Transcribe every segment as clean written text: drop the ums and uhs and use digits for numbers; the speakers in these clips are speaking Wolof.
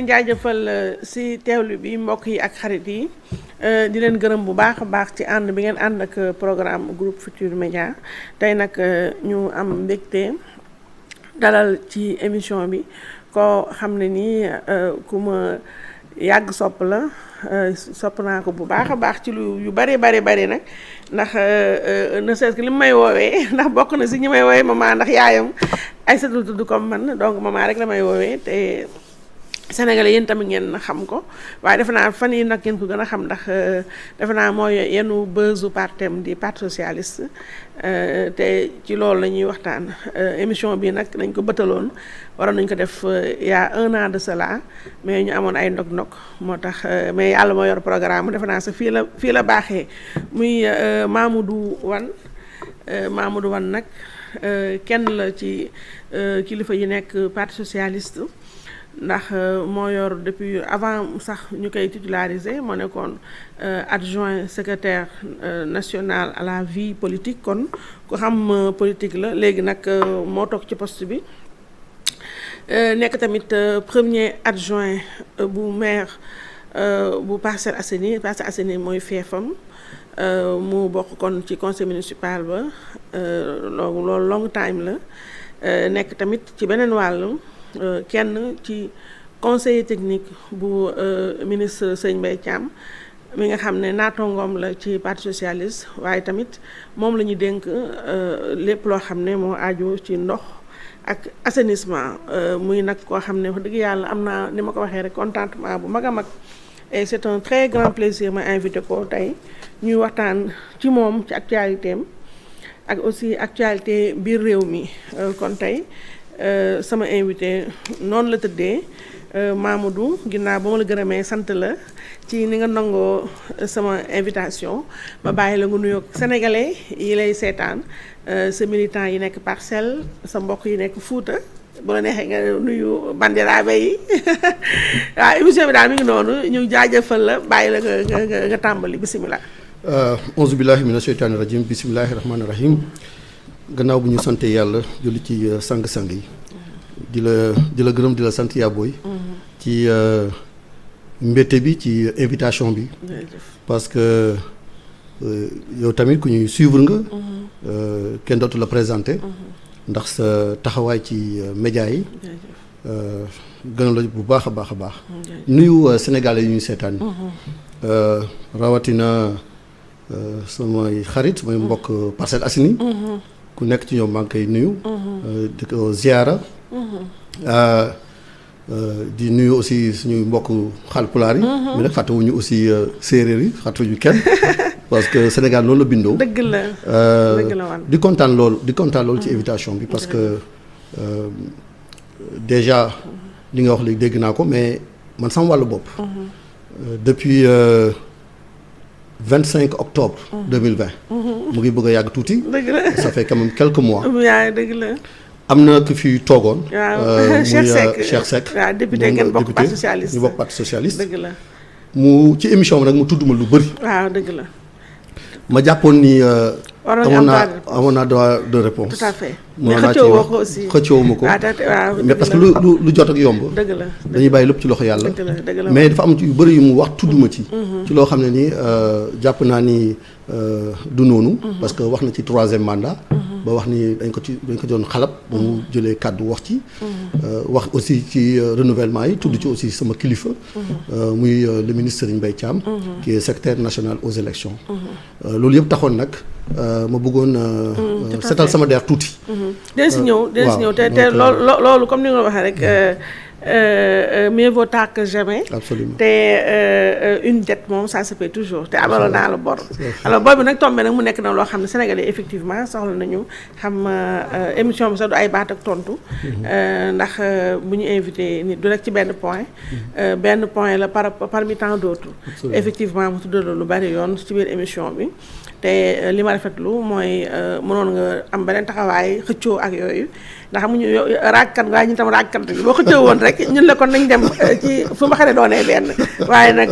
leen jaajëfal si teewlu bi mbokk yi ak xarit yi di leen gërëm bu baax a baax ci ànd bi ngeen ànd ak programme groupe Futurs Médias tey nag ñu am mbégte dalal ci émission bi koo xam ne nii ku ma yàgg sopp la sopp naa ko bu baax a baax ci lu yu bari nag ndax ne seet li mu may woowee ndax bokk na si ñi may woowee maman ndax yaayam ay sa tudd comme man donc maman rek la may woowee te Sénégalais yéen tamit ngeen xam ko waaye defe naa fan yi nag ngeen ko gën a xam ndax defe naa mooy yenu buzzu partem di parti socialiste te ci loolu la ñuy waxtaan émission bi nag dañ ko bëtaloon waroon nañ ko def il y a 1 an de cela mais ñu amoon ay ndog-ndog moo tax mais yàlla moo yor programme defe naa sa fii la baaxee muy Mamadou Wane nag kenn la ci kilifa yi nekk parti socialiste ndax moo yor depuis avant sax ñu koy titulariser moo nekkoon adjoint secrétaire national à la vie politique kon ku xam politique la léegi nag moo toog ci poste bi nekk tamit premier adjoint bu maire bu Parcelles Assainies mooy feefam mu bokk kon ci conseil municipal ba loolu long time la nekk tamit ci beneen wàll kenn ci conseiller technique bu ministre Serigne Mbaye Thiam mi nga xam ne naatongoom la ci parti socialiste waaye tamit moom la ñu dénk lépp loo xam ne moo aju ci ndox ak assainissement muy nag koo xam ne wax dëgg yàlla am naa ni ma ko waxee rek contentement bu mag a mag et c'est un très grand plaisir ma invité ko tey ñuy waxtaan ci moom ci actualité am ak aussi actualité biir réew mi kon tey sama invité noonu la tëddee Mamadou ginnaaw ba ma la gërëmee sant la ci ni nga nangoo sama invitation ma bàyyi la nga nuyoo sénégalais yi lay seetaan sa militant yi nekk Parcelles sa mbokk yi nekk Fuuta bu la neexee nga nuyu bandiraabe yi waaw émission bi daal mi ngi noonu ñu jaajëfal la bàyyi la nga tàmbali bisimilah. auzu billahi mina sheytaani rajim bisimilahi rahmaani rahim. gannaaw bu ñu sante yàlla julli ci sang-sang yi di la gërëm di la sant yaa booy ci mbette bi ci invitation bi parce que yow tamit ku ñuy suivre nga kenn dootu la présenté ndax sa taxawaay ci média yi gën la bu baax a baax a baax nuyu Sénégalais yu ñuy seetaan rawatina samay xarit samay mbokk Parcelles Assainies ku nekk ci ñoom maa ngi koy nuyu di ko ziara di nuyu aussi suñuy mbokk Haalpulaar yi mais nag fàttewuñu aussi séeréer yi fàttewuñu kenn parce que Sénégal loolu la bindoo dëgg la woon di kontaan loolu ci invitation bi parce que déjà li nga wax léegi dégg naa ko mais man sama wàllu bopp depuis 25 octobre 2020 mu ngi bëgg a yàgg tuuti. dëgg la ça fait quand même quelques mois. yaa dëgg la. am na ku fi toogoon. waaw Cheikh Seck. waaw député ngeen bokk parti socialiste. ñu bokk parti socialiste. dëgg la. mu ci émission bi nag mu tudd ma lu bëri. waaw dëgg la. ma jàppoon ni. amoon naa droit de réponse. tout à fait mais xëccoo woo ko aussi xëccoowuma ko. waaw mais parce que lu jot ak yomb. dëgg la dañuy bàyyi lépp ci loxo yàlla. dëgg la mais dafa am yu bëri yu mu wax tudd ma ci. ci loo xam ne ni jàpp naa ni du noonu. parce que wax na ci 3e mandat. ba wax ni dañ ko doon xalab. ba mu jëlee kàddu wax ci. wax aussi ci renouvellement yi tudd ci aussi sama kilifa. muy le ministre Serigne Mbaye Thiam. qui est secrétaire national aux élections. loolu yëpp taxoon nag ma bëggoon setal sama der tuuti. den si ñëw te loolu comme ni nga waxee rek mieux vaut tard que jamais. Absolument. te une dette moom ça se fait toujours te amaloon naa la bor. alors bor bi nag tombé nag mu nekk na loo xam ne Sénégalais effectivement soxla nañu xam émission bi sax du ay baat ak tontu. ndax bu ñu invité nit du rek ci benn point. benn point la parmi tant d'autres. effectivement mu tudd lu bari yoon ci biir émission bi. te li ma rafetlu mooy mënoon nga am beneen taxawaay xëccoo ak yooyu ndax xamuñu raajkat waaye ñu tam raajkat boo xëccoo woon rek rek ñun la kon nañ dem ci fu ma xare doonee benn waaye nag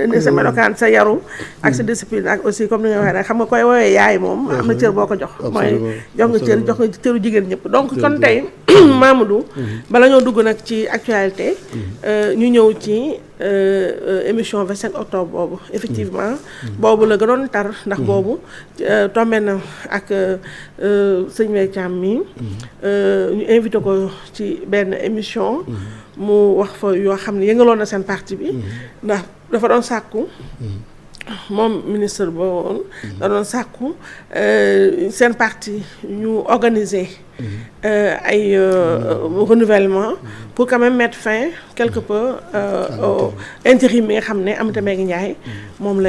ni sa melokaan sa yaru ak sa discipline ak aussi comme ni nga waxee rek xam nga koy woowee yaay moom am na cër boo ko jox mooy jox nga cëru jigéen ñëpp donc kon tey Mamadou bala ñoo dugg nag ci actualité ñu ñëw ci émission 25 octobre boobu effectivement boobu la gënoon tar ndax boobu tombé na ak sëñ Mbaye Thiam mi ñu invité ko ci benn émission mu wax fa yoo xam ne yëngaloon na seen parti bi ndax dafa doon sàkku moom ministre ba woon da doon sàkku seen parti ñu organiser ay renouvellement pour quand même mettre fin quelque peu au intérim bi nga xam ne Aminata Mbengue Ndiaye moom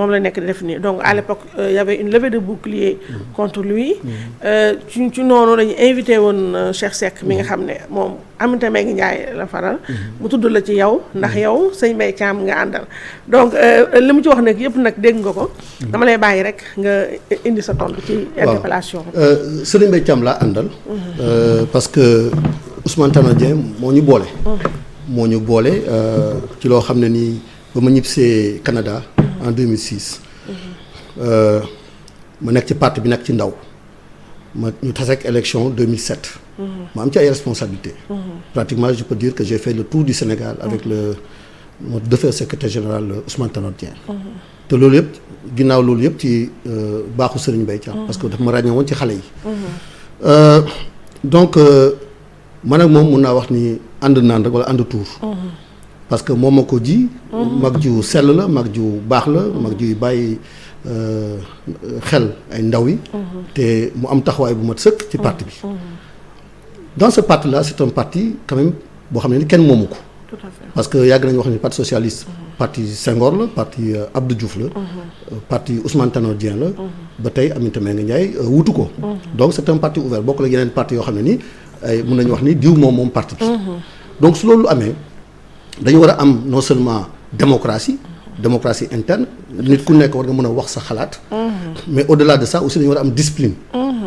la nekk di def nii donc à l'époque y avait une levée de bouclier contre lui ci noonu dañu invité woon Cheikh Seck mi nga xam ne moom Aminata Mbengue Ndiaye la faral mu tudd la ci yow ndax yow sëñ Mbaye Thiam nga àndal donc li mu ci wax nag yëpp nag dégg nga ko dama lay bàyyi rek nga indi sa tontu ci interpellation sëñ Mbaye Thiam laa àndal parce que Ousmane Tanor Dieng moo ñu boole ci loo xam ne nii ba ma ñibbisee Canada en 2006 ma nekk ci parti bi nekk ci ndaw ñu tase ak élection 2007 ma am ci ay responsabilités pratiquement je peux dire que j'ai fait le tour du Sénégal avec mon défunt secrétaire général Ousmane Tanor Dieng te loolu yëpp ginnaaw loolu yëpp ci baaxu Serigne Mbaye Thiam parce que daf ma ràññee woon ci xale yi donc man ak moom mun naa wax ni ànd naan rek wala ànd tuur parce que moom ma ko ji mag ju sell la mag ju baax la mag ju bàyyi xel ay ndaw yi te mu am taxawaay bu mat sëkk ci parti bi dans ce parti là c'est un parti quand même boo xam ne ni kenn moomu ko tout à fait parce que yàgg nañu wax ni parti socialiste parti Senghor la parti Abdou Diouf la parti Ousmane Tanor Dieng la ba tey Aminata Mbengue Ndiaye wutu ko donc c'est un parti ouvert bokk la yeneen parti yoo xam ne ni ay mën nañu wax ni diw moom parti bi donc su loolu amee dañu war a am non seulement démocratie interne nit ku nekk war nga mën a wax sa xalaat mais au-delà de ça aussi dañu war a am discipline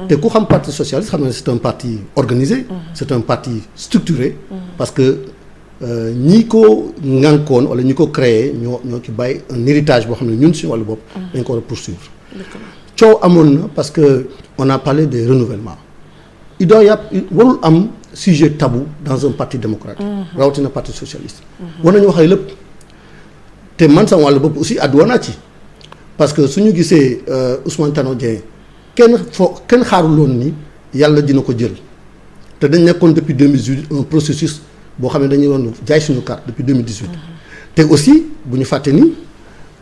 te ku xam parti socialiste xam ne c'est un parti organisé c'est un parti structuré parce que ñi ko ŋànkoon wala ñi ko créé ñoo ci bàyyi un héritage boo xam ne ñun suñu wàllu bopp dañ ko war a poursuivre coow amoon na parce que on a parlé des renouvellements il doit warul am sujet tabou dans un parti démocratique rawatina parti socialiste war nañu waxee lépp te man sama wàllu bopp aussi àddu woon naa ci parce que suñu gisee Ousmane Tanor Dieng kenn xaaruloon ni yàlla dina ko jël te dañ nekkoon depuis 2018 un processus boo xam ne dañuy doon jaay suñu carte depuis 2018 te aussi bu ñu fàtte ni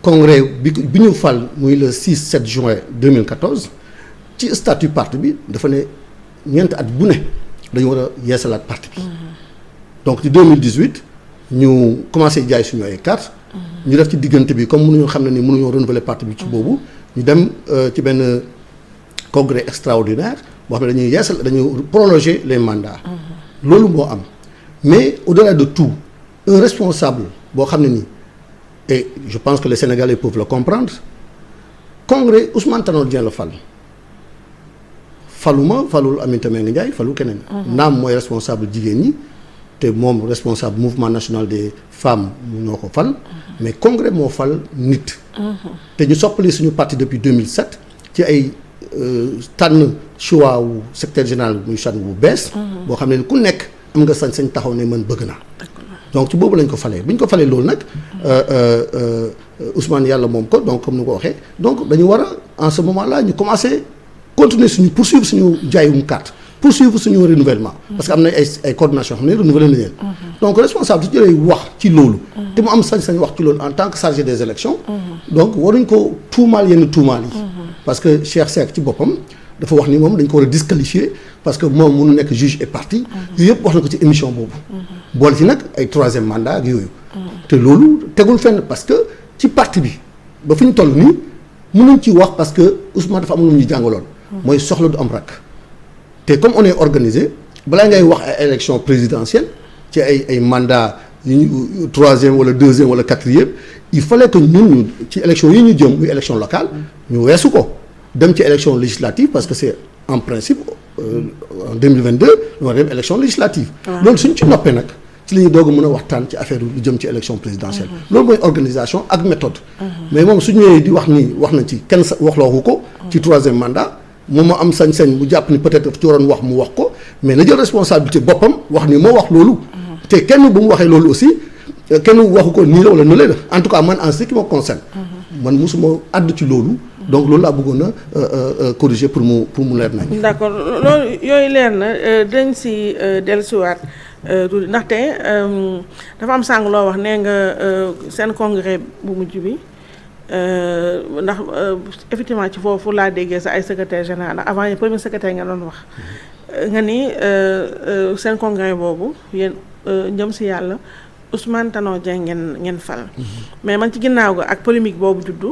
congrès bi ñu fal muy le 6-7 juin 2014 ci statut parti bi dafa ne ñeenti at bu ne dañu war a yeesalaat parti bi donc ci 2018 ñu commencé jaay suñu ay carte ñu def ci diggante bi comme mënuñoo xam ne ni mënuñoo renouveler parti bi ci boobu ñu dem ci benn congrès extraordinaire boo xam ne dañuy prolonger les mandats loolu moo am mais au-delà de tout un responsable boo xam ne nii et je pense que les Sénégalais peuvent le comprendre congrès Ousmane Tanor Dieng la falul Aminata Mbengue Ndiaye falul keneen naam mooy responsable jigéen ñi te moom responsable mouvement national des femmes ñoo ko fal mais congrès moo fal nit te ñu soppali suñu parti depuis 2007 ci ay tànn choix wu secrétaire général muy chan bu bees boo xam ne ku nekk am nga sañ-sañ taxaw ne man bëgg naa donc ci boobu lañ ko falee bu ñu ko falee loolu nag Ousmane yàlla moom ko donc comme ni ko waxee donc dañu war a en ce moment là ñu commencer continuer poursuivre suñu jaayum carte poursuivre suñu renouvellement parce que am na ay coordination xam ne renouveler nañ leen donc responsable su jëlee wax ci loolu te mu am sañ-sañ wax ci loolu en tant que chargé des élections donc waruñ ko tuumaal yenn tuumaal yi parce que Cheikh Seck ci boppam dafa wax ni moom dañ ko war a disqualifier parce que moom mënu nekk juge et partie yooyu yëpp wax na ko ci émission boobu boole ci nag ay troisième mandat ak yooyu te loolu tegul fenn parce que ci parti bi ba fi ñu toll nii mënuñ ci wax parce que Ousmane dafa am lu ñu jàngaloon mooy soxla du am rakk te comme on est organisé balaa ngay wax ay élection présidentielle ci ay mandat yu ñu troisième wala deuxième wala quatrième il fallait que ñun ci élection yi ñu jëm muy élection locale ñu weesu ko dem ci élection législative parce que c'est en principe en 2022 ñu war a dem élection législative. loolu suñ ci noppee nag ci la ñuy doog a mën a waxtaan ci affaire lu jëm ci élection présidentielle. loolu mooy organisation ak méthode. mais moom su ñëwee di wax ni wax na ci kenn sa waxloowu ko. ci 3e mandat. moom moo am sañ-sañ bu jàpp ni peut-être ci waroon wax mu wax ko mais na jël responsabilité boppam wax ni moo wax loolu. te kenn bu mu waxee loolu aussi kenn waxu ko nii la wala nu lay def en tout cas man en ce qui me concerne. man mosuma àdd ci loolu. donc loolu laa bëggoon a corriger pour mu leer nañ. d'accord loolu yooyu leer na dañ si dellusiwaat tuuti ndaxte dafa am sàng loo wax nee nga seen congrès bu mujj bi. ndax effectivement ci foofu laa déggee sa ay secrétaire général ndax avant yi premier secrétaire nga doon wax nga ni seen congrès boobu yéen njëm si yàlla Ousmane Tanor Dieng ngeen fal mais man ci ginnaaw ga ak polémique boobu juddu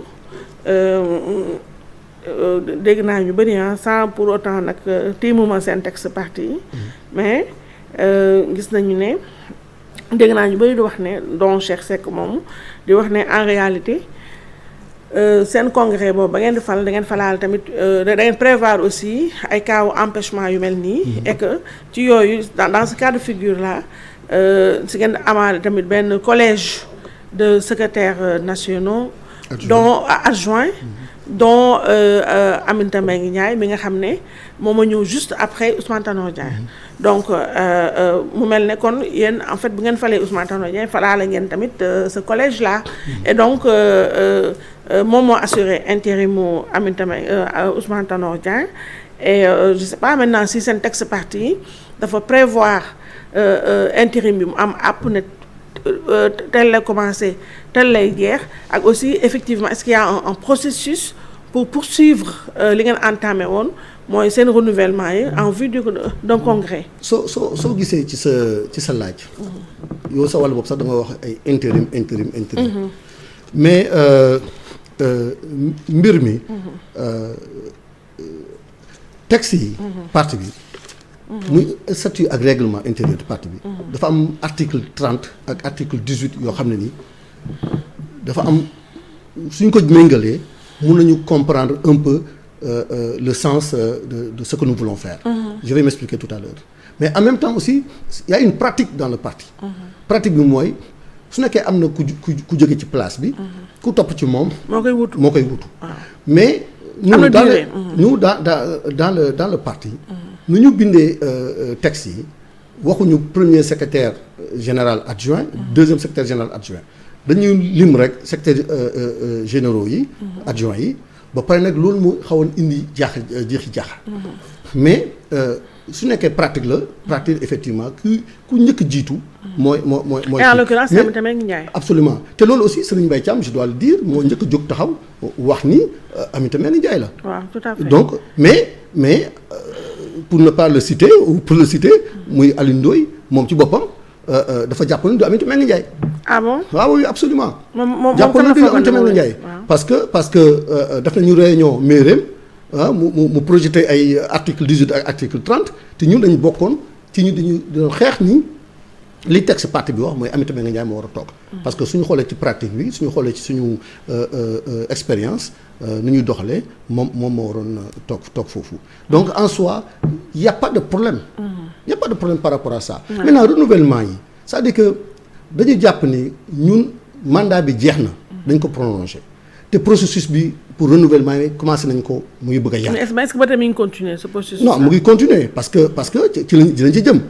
dégg naa ñu bëri sans pour autant nag tiimuma seen texte parti yi mais gis nañu ne dégg naa ñu bëri di wax ne don Cheikh Seck moomu di wax ne en réalité seen congrès boobu ba ngeen di fal da ngeen falaal tamit da ngeen prévoir aussi ay cas empêchement yu mel nii. et que ci yooyu dans ce cas de figure là si ngeen amaale tamit benn collège de secrétaires nationaux. dont adjoint dont Aminata Mbengue Ndiaye mi nga xam ne moom a ñëw juste après Ousmane Tanor Dieng. donc mu mel ne kon yéen en fait bu ngeen falee Ousmane Tanor Dieng falaale ngeen tamit ce collège là. et donc moom moo assuré intérimu Aminata Mbengue Ousmane Tanor Dieng et je sais pas maintenant si seen texte parti dafa prévoir intérim bi mu am àpp ne tel lay commencé tel lay jeex ak aussi effectivement est-ce qu'il y a un processus pour poursuivre li ngeen entamé woon mooy seen renouvellement yi en vue d'un congrès. soo gisee ci sa laaj. yow sa wàll bopp sax da nga wax ay intérim. mais mbir mi. texte yi. parti bi. muy statut ak règlement intérieur du parti bi. dafa am article 30 ak article 18 yoo xam ne nii dafa am suñ ko méngalee mun nañu comprendre un peu le sens de ce que nous voulons faire. Je vais m'expliquer tout à l'heure mais en même temps aussi il y a une pratique dans le parti. pratique bi mooy su nekkee am na ku jóge ci place bi. ku topp ci moom. moo koy wutu mais. nous dans le parti. nu ñu bindee texte yi waxuñu premier secrétaire général adjoint. deuxième secrétaire général adjoint dañuy lim rek secrétaire généraux yi. adjoint yi ba pare nag loolu mu xawoon indi jeexi jaaxa. mais su nekkee pratique la pratique effectivement ku njëkk jiitu. mooy. et en l'occurrence Aminata Mbengue Ndiaye. absolument te loolu aussi Serigne Mbaye Thiam je dois le dire moo njëkk jóg taxaw wax ni Aminata Mbengue Ndiaye la. waaw tout à fait donc mais pour ne pas le citer ou pour le citer muy Alioune Ndoye moom ci boppam dafa jàpp ni du Aminata Mbengue Ndiaye. ah bon waaw oui absolument. moom jàpp ni du Aminata Mbengue Ndiaye. parce que daf nañu réunion mairéem mu projeté ay article 18 ak article 30 te ñun dañu bokkoon ci ñu dañu doon xeex ni li texte parti bi wax mooy Aminata Mbengue Ndiaye moo war a toog. parce que suñu xoolee ci pratique bi suñu xoolee ci suñu expérience nu ñuy doxalee moom moo waroon toog foofu. donc en soi y a pas de problème. y a pas de problème par rapport à ça. maintenant renouvellement yi c'est-à-dire que dañu jàpp ni ñun mandat bi jeex na. dañ ko prolonger te processus bi pour renouvellement yi commencé nañ ko muy bëgg a yàgg. mais est-ce que ba tey mi ngi continuer ce processus. non mu ngi continuer parce que ci lañ ci jëm.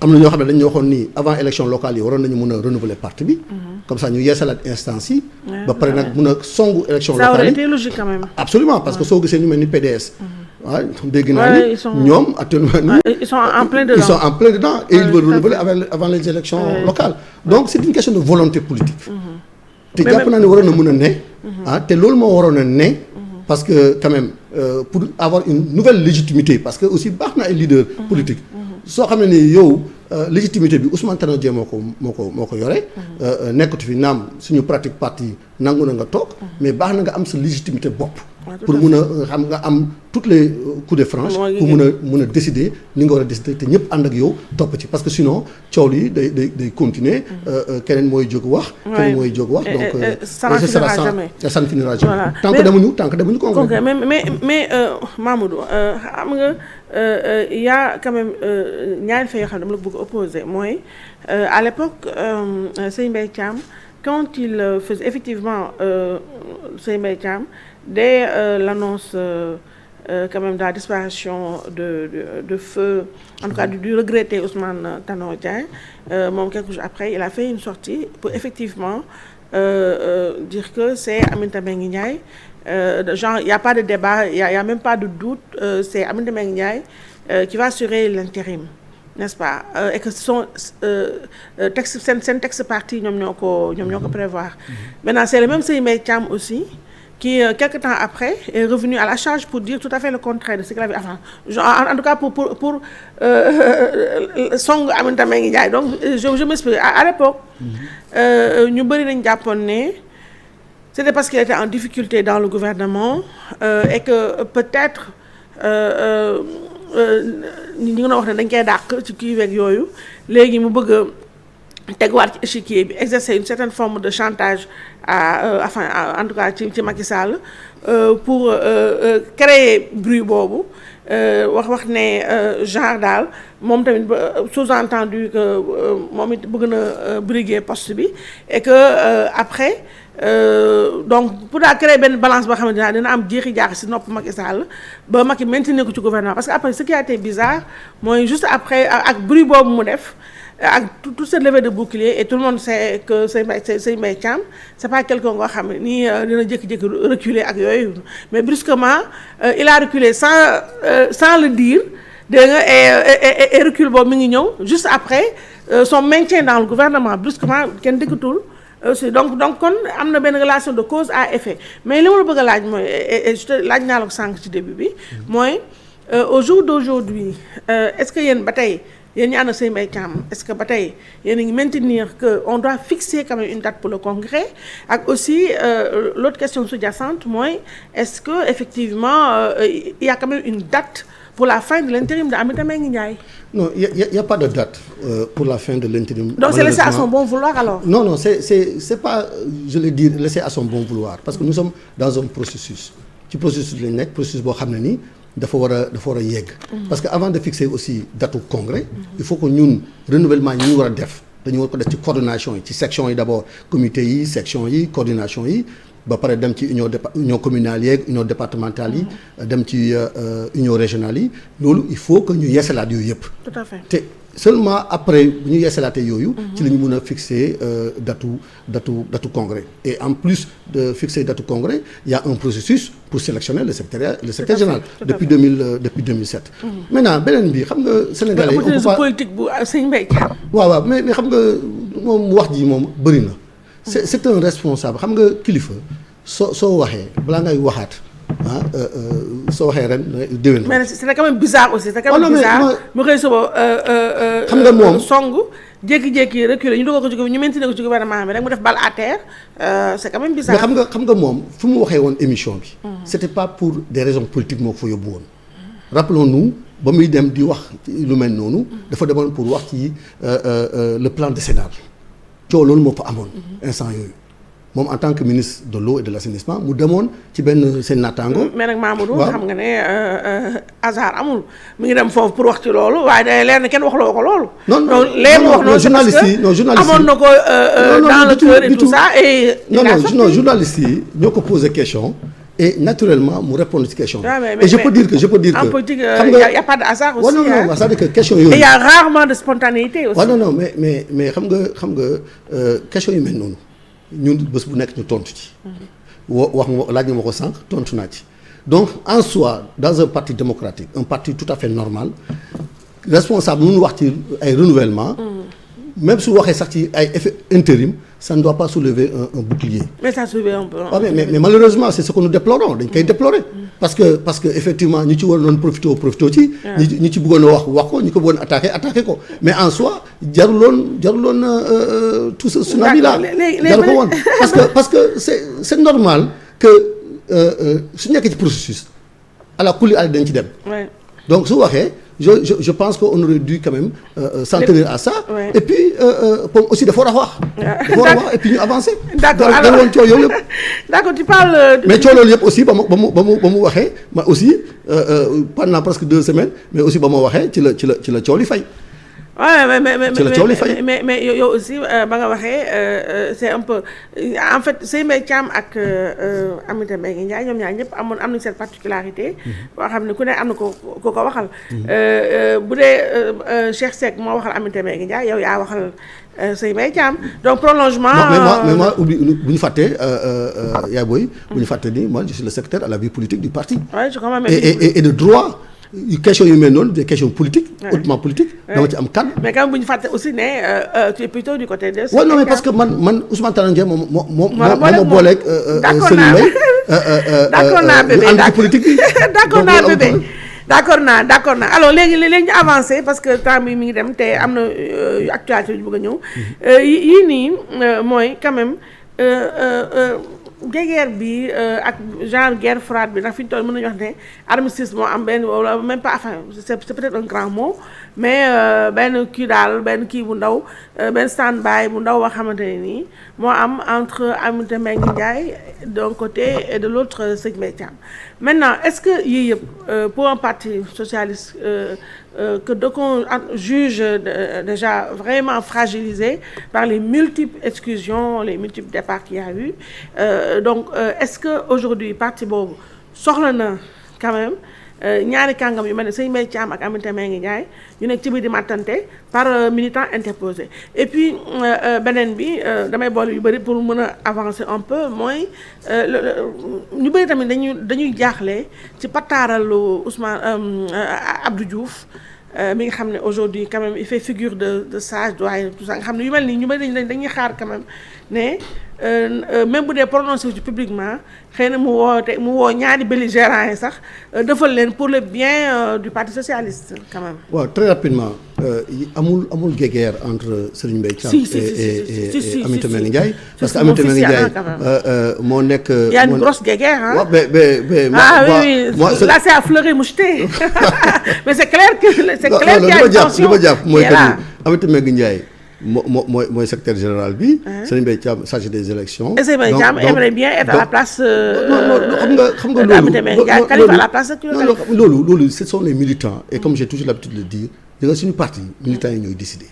am na ñoo xam ne dañu waxoon ni avant élection locale yi waroon nañu mën a renouveler parti bi. comme ça ñu yeesalaat instance yi. ba pare nag mën a songu élection locale yi. ça aurait été logique quand même. absolument parce que soo gisee ñu mel ni PDS. waaw dégg naa ni ñoom actuellement. ils sont en plein dedans. ils sont en plein dedans et ils veulent renouveler avant les élections locales. donc c'est une question de volonté politique. te jàpp naa ne waroon na mën a ne. te loolu moo waroon a ne. parce que quand même pour avoir une nouvelle légitimité parce que aussi baax na ay leaders politiques. soo xam ne ni yow légitimité bi Ousmane Tanor Dieng moo ko yore. nekkatu fi naam suñu pratique parti nangu na nga toog. mais baax na nga am sa légitimité bopp. pour mun a xam nga am toutes les coups de franche pour mun a décider li nga war a décider te ñëpp ànd ak yow topp ci parce que sinon coow li day continuer keneen mooy jóg wax keneen mooy jóg wax donc ça ne finira jamais tant que demuñu congrès mais Mamadou xam nga y a quand même ñaari fait yoo xam ne dama la bëgg opposer mooy à l'époque Serigne Mbaye Thiam quand il faisait effectivement Serigne Mbaye Thiam dès l'annonce quand même de la disparition de feu en tout cas du regretté Ousmane Tanor Dieng moom quelques jours après il a fait une sortie pour effectivement dire que c'est Aminata Mbengue Ndiaye genre il y a pas de débat il y a même pas de doute c'est Aminata Mbengue Ndiaye qui va assurer l'intérim, n'est-ce pas et que son texte parti ñoom ñoo ko prévoir. Maintenant c'est le même Serigne Mbaye Thiam aussi qui quelque temps après est revenu à la charge pour dire tout à fait le contraire de ce qu'il avait avant en tout cas pour song Aminata Mbengue Ndiaye. Donc je m'explique à l'époque ñu bëri nañ jàppoon ne c'était parce qu'il était en difficulté dans le gouvernement et que peut-être ñi nga wax ne dañ koy dàq ci kii weeg yooyu léegi mu bëgg a tegwaat ci échiquier bi exercer une certaine forme de chantage en tout cas ci Macky Sall pour créer bruit boobu wax ne genre daal moom tamit sous-entendu que moom it bëgg na briguer poste bi et que après donc pour daa créer benn balance boo xamante ne dina am jeexi jaax si nopp Macky Sall ba Macky maintenir ko ci gouvernement parce que après ce qui a été bizarre mooy juste après ak bruit boobu mu def ak toute cette levée de bouclier et tout le monde sait que Serigne Mbaye Thiam c'est pas quelqu'un koo xam ne nii dina jékki-jékki reculer ak yooyu mais brusquement il a reculé sans le dire dégg nga et recul boobu mi ngi ñëw juste après son maintien dans le gouvernement brusquement kenn déggatul aussi donc kon am na benn relation de cause à effet mais li ma la bëgg a laaj mooy laaj naa la ko sànq ci début bi mooy au jour d'aujourd'hui est-ce que yéen ba tey yéen ñi ànd Serigne Mbaye Thiam est-ce que ba tey yéen a ngi maintenir que on doit fixer quand même une date pour le congrès ak aussi l'autre question sous-jacente mooy est-ce que effectivement il y a quand même une date pour la fin de l'intérim de Aminata Mbengue Ndiaye? Non, il y a pas de date pour la fin de l'intérim. Donc c'est laissé à son bon vouloir alors? Non, c'est pas, je le dis, laissé à son bon vouloir parce que nous sommes dans un processus. ci processus lañ nekk processus boo xam ne nii dafa war a yegg. parce que avant de fixer aussi date au congrès. il faut que ñun renouvellement yi ñu war a def dañu war ko def ci coordination yi ci section yi d'abord comité yi section yi coordination yi. ba pare dem ci union communale yeeg union départementale yi dem ci union régionale yi loolu il faut que ñu yeesalaat yooyu yëpp. Tout à fait te seulement après bu ñu yeesalaatee yooyu. ci la ñu mën a fixer datu congrès et en plus de fixer datu congrès il y a un processus pour sélectionner le secrétaire général depuis 2007. Maintenant beneen bi xam nga sénégalais on peut pas politique bu Serigne Mbaye Thiam. waaw mais xam nga moom wax ji moom bëri na. c'est un responsable xam nga kilifa soo waxee balaa ngay waxaat soo waxee ren déwén. mais c'est quand même bizarre aussi. c'est quand même bizarre mu xëy suba. xam nga moom song jékki-jékki reculer ñu doog ko ci ñu maintenir ko ci gouvernement bi rek mu def balle à terre c'est quand même bizarre. mais xam nga moom fu mu waxee woon émission bi. c'était pas pour des raisons politiques moo ko fa yóbbu woon. rappelons-nous ba muy dem di wax lu mel noonu. dafa demoon pour wax ci le plan décennal. coow loolu moo fa amoon instant yooyu moom en tant que ministre de l'eau et de l'assainissement mu demoon ci benn seen naataango. mais nag Mamadou xam nga ne hasard amul mi ngi dem foofu pour wax ci loolu waaye day leer ne kenn waxloo ko loolu. non journaliste yi amoon na ko dans le cœur et tout ça et. non journaliste yi ñoo ko posé question. et naturellement mu répondre ci question. et je peux dire que. en politique il y a pas de hasard aussi. non c'est-à-dire que question yooyu. et il y a rarement de spontanéité aussi. non mais xam nga question yu mel noonu ñun bés bu nekk ñu tontu ci. wax nga laaj nga ma ko sànq tontu naa ci. donc en soi dans un parti démocratique un parti tout à fait normal responsable mënu wax ci ay renouvellement. même su waxee sax ci ay effet intérim ça ne doit pas soulever un bouclier. mais ça soulève un peu. mais malheureusement c'est ce que nous déplorons dañ koy déplorer. parce que effectivement ñi ci war noonu profité ci. ñi ci bëggoon a wax ko ñi ko bëggoon attaqué ko mais en soi jaruloon tout ce tsunami là. jaru ko woon parce que c'est normal que su nekkee ci processus à la kulli dañ ci dem. donc su waxee je pense que on aurait dû quand même s'en tenir à ça. et puis comme aussi dafa war a wax. dafa war a wax et puis ñu avancer. d'accord alors da woon coow yooyu yëpp. d'accord tu parles. mais coow loolu yëpp aussi ba mu waxee ma aussi pendant presque 2 semaines mais aussi ba ma waxee ci la coow li fay. Ouais, mais yow aussi ba nga waxee c'est un peu en fait Seye Mbaye Thiam ak Aminata Mbengue Ndiaye ñoom ñaar ñëpp am nañu cette particularité boo xam ne ku ne am na ko waxal bu dee Cheikh Seck moo waxal Aminata Mbengue Ndiaye yow yaa waxal Seye Mbaye Thiam donc prolongement. mais moi bu ñu fàttee yaay booy. bu ñu fàttee ni moi je suis le secrétaire à la vie politique du parti. Ouais, je comprends et de droit. question yu mel noonu des questions politiques. hautement politiques. dama ci am kàddu. mais quand même bu ñu fàtte aussi ne tu es plutôt du côté de. waaw non mais parce que man Ousmane Tanor Dieng moo ma booleeg. Serigne Mbaye. d'accord naa bébé ànd ci politique bi. d'accord naa bébé d'accord naa alors léegi ñu avancé parce que temps bi mi ngi dem te am na actualité yu bëgg a ñëw. yii nii mooy quand même. guerre bi ak genre guerre froide bi ndax fi ñu toll mën nañu wax ne armistice moo am benn wala même pas enfin c'est peut-être un grand mot mais benn kii bu ndaw benn stand-by bu ndaw boo xamante ne nii moo am entre Aminata Mbengue Ndiaye d'un côté et de l'autre Seye Mbaye Thiam maintenant est-ce que yii yëpp pour un parti socialiste que d'aucuns juge déjà vraiment fragilisé par les multiples exclusions, les multiples départs qu'il y a eu. Donc, est-ce que aujourd'hui parti boobu soxla na quand même ñaari kàngam yu mel ne Seye Mbaye Thiam ak Aminata Mbengue Ndiaye ñu nekk ci biir di mattante par militant interposé et puis beneen bi damay boole yu bëri pour mën a avancer un peu mooy ñu bëri tamit dañuy jaaxle ci pataaralu Ousmane Abdou Diouf mi nga xam ne aujourd'hui quand même il fait figure de sage doyen tout ça nga xam ne yu mel nii ñu bëri dañuy xaar quand même ne même bu dee prononcé wu ci publiquement xëy na mu woo ñaari belligérants yi sax defal leen pour le bien du parti socialiste quand même. waaw très rapidement amul guéguerre entre Serigne Mbaye Thiam et Aminata Mbengue Ndiaye. parce que Aminata Mbengue Ndiaye moo nekk. il y a une grosse guéguerre hein. waaw mais oui là c'est à fleurir moucheté mais c'est clair que qu'il y a une tension. li ma jàpp mooy que ni Aminata Mbengue Ndiaye mooy secrétaire général bi. Serigne Mbaye Thiam chargé des élections. et Seye Mbaye Thiam aimerait bien être à la place. xam nga loolu ce sont les militants et comme j'ai toujours l'habitude de le dire da suñu parti militants yi ñooy décider.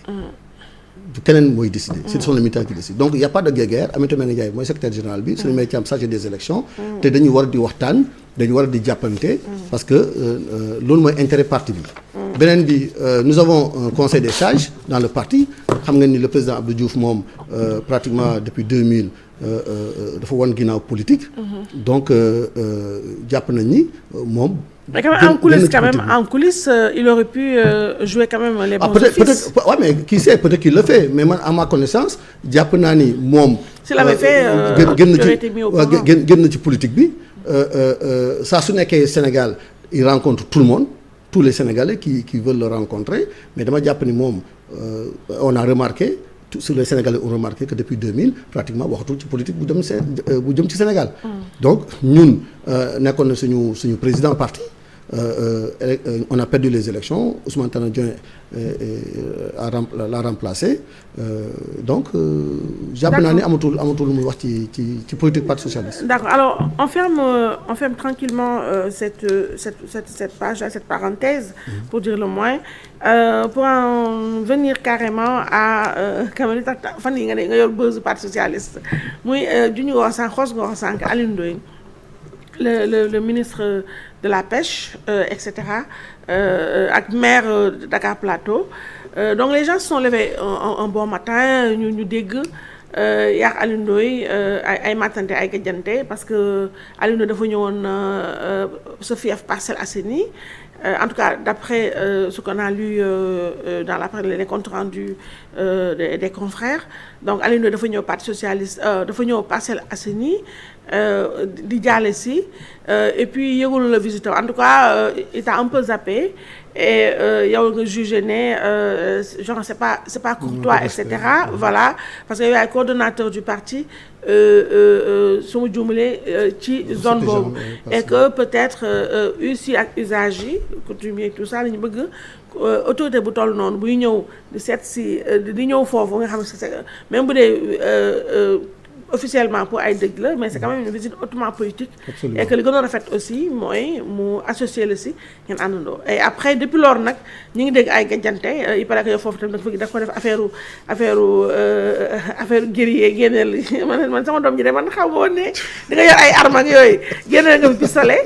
du keneen mooy décider. ce sont les militants qui décident donc il y a pas de guéguerre Aminata Mbengue Ndiaye mooy secrétaire général bi. Serigne Mbaye Thiam chargé des élections. te dañuy war di waxtaan dañu war di jàppante. parce que loolu mooy intérêt parti bi. beneen bi nous avons un conseil des sages dans le parti xam nga ni le président Abdou Diouf moom pratiquement depuis 2000 dafa wan ginnaaw politique. donc jàpp nañ ni moom. mais quand même en coulisses il aurait pu jouer quand même les bons offices. peut-être ouais, mais qui sait peut-être qu'il le fait mais man à ma connaissance jàpp naa ni moom. s'il l'avait fait génn na ci politique bi saa su nekkee Sénégal il rencontre tout le monde. tous les Sénégalais qui veulent le rencontrer mais dama jàpp ni moom on a remarqué tous les Sénégalais ont remarqué que depuis 2000 pratiquement waxatul ci politique bu jëm ci Sénégal. donc ñun nekkoon na suñu président parti on a perdu les élections Ousmane Tanor Dieng l'a remplacé donc jàpp naa ni amatul lu muy wax ci politique parti socialiste. D'accord alors on ferme tranquillement cette page cette parenthèse pour dire le moins pour en venir carrément à quand même fan yi nga yor buzz parti socialiste muy juñu nga wax sànq xos nga wax sànq Alioune Ndoye le ministre de la pêche etc. ak maire de Dakar Plateau donc les gens se sont levés un bon matin ñu dégg yaa Alioune Ndoye ay matante ay gajjante parce que Alioune Ndoye dafa ñëwoon sa fief Parcelles Assainies en tout cas d'après ce qu'on a lu dans les comptes rendus des confrères donc Alioune Ndoye dafa ñëw parti socialiste dafa ñëw Parcelles Assainies di jaale si et puis yëgul la visiteur en tout cas il t'a un peu zappé et yow nga jugé ne genre c'est pas courtois et cetera voilà parce que yow yaay coordonnateur du parti su ma juumalee ci zone boobu et que peut-être aussi ak usage yi coutumier tout ça la ñu bëgg autorité bu toll noonu buy ñëw di seet si di ñëw foofu nga xam ne même bu dee officiellement pour ay dëj la mais c'est quand même une visite hautement politique. Absolument. Et que li gën a rafet aussi mooy mu associé la si ngeen àndandoo et après depuis lors nag ñu ngi dégg ay gàjjante il paraît que yow foofu tamit daf ko def affaire guerrier génneel man sama doom ji de man xaw ma woon ne di nga yor ay armes ak yooyu génneel nga fi pistolet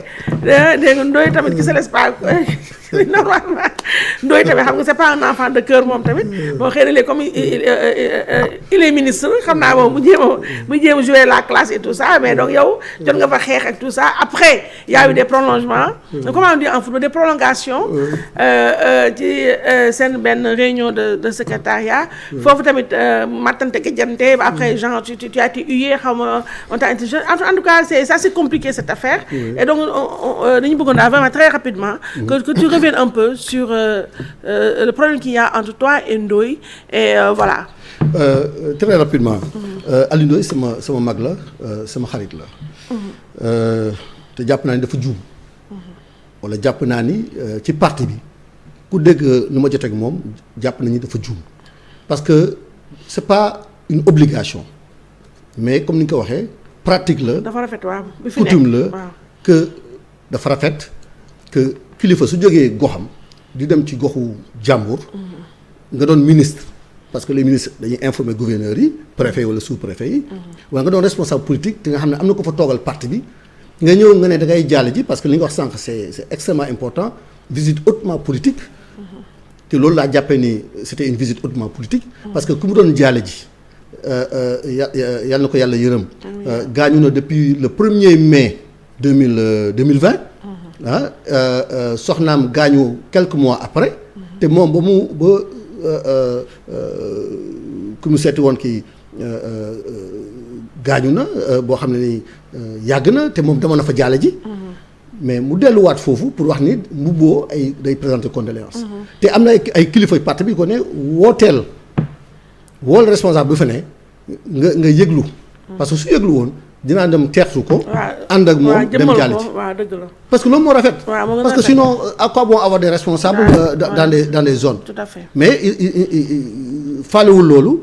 dégg nga Ndoye tamit qui se laisse pas normalement Ndoye tamit xam nga c'est pas un enfant de cœur moom tamit bon xëy na léegi comme il est ministre xam naa moom mu jéem a jouer la classe et tout ça mais donc yow jot nga fa xeex ak tout ça après il y a eu des prolongements comment on dit en football des prolongations ci seen benn réunion de secrétariat foofu tamit mattante gëjante après genre tu as été hué xaw ma on t'a intelligent en tout cas c'est compliqué cette affaire et donc dañu bëggoon daal vraiment très rapidement que tu reviennes un peu sur le problème qu'il y a entre toi et Ndoye et voilà. Très rapidement. Aliou Ndoye sama mag la sama xarit la. te jàpp naa ni dafa juum. wala jàpp naa ni ci parti bi ku dégg nu ma jotee ak moom jàpp nañu dafa juum parce que c'est pas une obligation mais comme ni nga ko waxee pratique la. dafa rafet waaw coutume la que dafa rafet que kilifa su jógee goxam di dem ci goxu jàmbur. nga doon ministre. parce que les ministres dañuy informer gouverneurs yi préfet wala sous-préfet yi. wala nga doon responsable politique te nga xam ne am na ko fa toogal parti bi nga ñëw nga ne da ngay jàll ji parce que li nga wax sànq c'est extrêmement important visite hautement politique. te loolu laa jàppee ni c'était une visite hautement politique. parce que ku mu doon jàll ji yal na ko yàlla yërëm. gaañu na depuis le 1er mai 2020. Soxnaam gaañu quelques mois après. te moom ku mu seeti woon kii gaañu na boo xam ne ni yàgg na te moom demoon na fa jaale ji. mais mu delluwaat foofu pour wax ni mbubboo ay day présenter condoléance te am na ay kilifa parti bi ko ne wooteel wool responsable bi fa ne nga yëglu. parce que su yëglu woon dinaa dem teertu ko. ànd ak moom dem jaale ji parce que loolu moo rafet. parce que sinon à quoi bon avoir des responsables dans des zones. tout à fait mais faalewul loolu.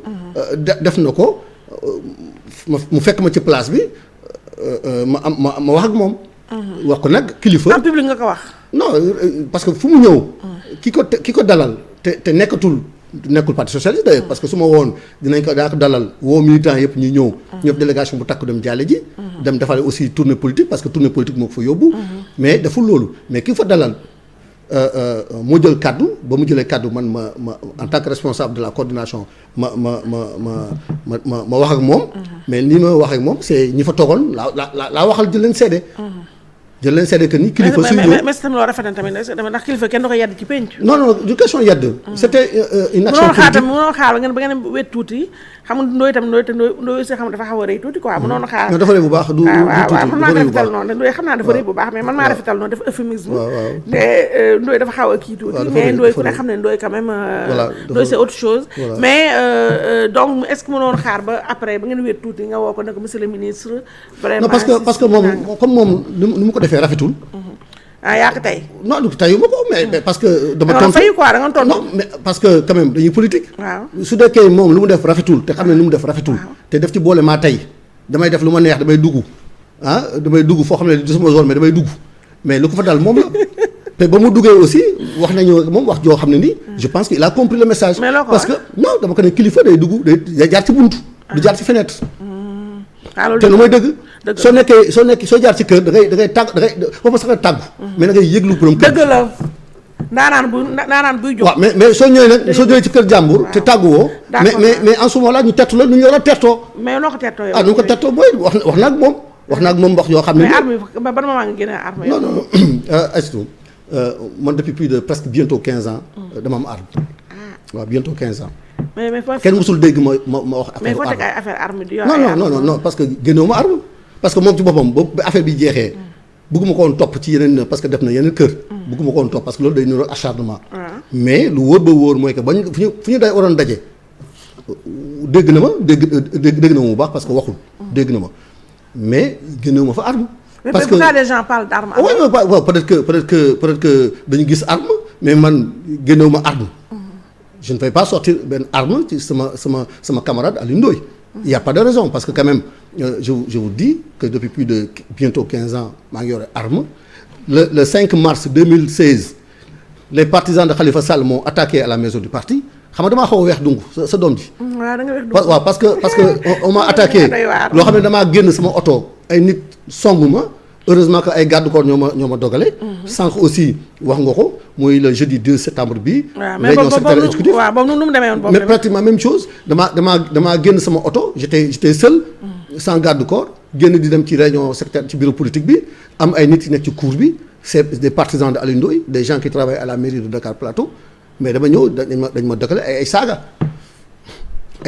def na ko mu fekk ma ci place bi ma wax ak moom. wax ko nag kilifa. en public nga ko wax. non parce que fu mu ñëw. ki ko dalal te nekkul parti socialiste d'ailleurs parce que su ma woon daa ko dalal woo militants yëpp ñu ñëw. ñëpp délégation bu takk dem jàlle ji. dem defale aussi tournée politique parce que tournée politique moo ko fa yóbbu. mais deful loolu mais ki fa dalal moo jël kaddu ba mu jëlee kaddu man ma en tant que responsable de la coordination ma wax ak moom. mais ni ma wax ak moom c'est ñi fa toogoon laa waxal jël leen seede. jël leen seede que ni kilifa suy ñëw mais tamit loo rafet na tamit ndax kilifa kenn du ko yedd ci penc. non du question yedd. c'était une action politique mënoon xaar ba ngeen wet tuuti xam nga Ndoye aussi xam nga dafa xaw a rëy tuuti quoi mënoon xaar. non dafa rëy bu baax du tuuti man maa rafetal noonu Ndoye xam naa dafa rëy bu baax mais man maa rafetal noonu def euphémisme. te Ndoye dafa xaw a kii tuuti. mais Ndoye ku ne xam ne Ndoye quand même. Ndoye c'est autre chose. mais donc est-ce que mënoon xaar ba après ba ngeen wet tuuti nga woo ko ne ko monsieur le ministre. vraiment non parce que moom comme moom ni mu ko defee rafetul. yaa ko tey. non tayu ma ko mais parce que. dama tontu fayu quoi da nga tontu. non mais parce que quand même dañuy politique. waaw su dekkee moom lu mu def rafetul te xam ne lu mu def rafetul. te def ci boole maa tey damay def lu ma neex damay dugg foo xam ne du sama zone mais damay dugg mais lu ko fa dal moom la. te ba mu duggee aussi wax nañu moom wax joo xam ne ni. je pense que il a compris le message. mais loo ko parce que non dama ko ne kilifa day dugg day jaar ci buntu. du jaar ci fenêtre. te lu mooy dëgg. soo jaar ci kër da ngay tàgg foofu sax nga tàggu. mais da ngay yëglu borom kër. dëgg la ndaanaan buy jóg. waaw mais soo ñëwee ci kër jàmbur. te tàgguwoo. mais en ce moment là ñu tertu la nu ñu war a tertoo. mais noo ko tertoo yow. nu ko tertoo booy wax na ak moom. wax na ak moom wax yoo xam ne. mais arme yi ban moment nga génne arme yow. non Aïssatou man depuis plus de presque bientôt 15 ans. dama am arme. waaw bientôt 15 ans. mais kenn musul dégg ma wax affaire arme. mais foo teg ay affaire arme di yor ay non parce que génnewu ma arme. parce que moom ci boppam ba affaire bi jeexee. bëgguma ko woon topp ci yeneen parce que def na yeneen kër. bëgguma ko woon topp parce que loolu day niroo acharnement. mais lu wóor ba wóor mooy que fu ñu day waroon daje. dégg na ma dégg na ma bu baax parce que waxul. dégg na ma mais génnewu ma fa arme. parce que pourquoi les gens parlent d'arme. waaw peut-être que dañu gis arme mais man génnewu ma arme. je ne vais pas sortir benn arme ci sama camarade Alioune Ndoye. il y a pas de raison parce que quand même je vous dis que depuis plus de bientôt 15 ans maa ngi yore arme le 5 mars 2016 les partisans de Khalifa Sall m'ont attaqué à la maison du parti xam nga damaa xaw a weex dungu sa doom ji. waaw da nga weex dungu waaw parce que on m'a attaqué loo xam ne damaa génn sama oto ay nit songu ma heureusement que ay garde corps ñoo ma dogale. sànq aussi wax nga ko muy le jeudi 2 septembre bi. réunion secrétaire exécutif waaw boobu nu mu demee woon boobu mais pratiquement même chose damaa génn sama oto j'étais seul. sans garde corps génn di dem ci réunion secrétaire ci bureau politique bi am ay nit yi nekk ci cour bi c'est des partisans de Alioune Ndoye des gens qui travaillent à la mairie de Dakar Plateau mais dama ñëw dañ ma dogale ay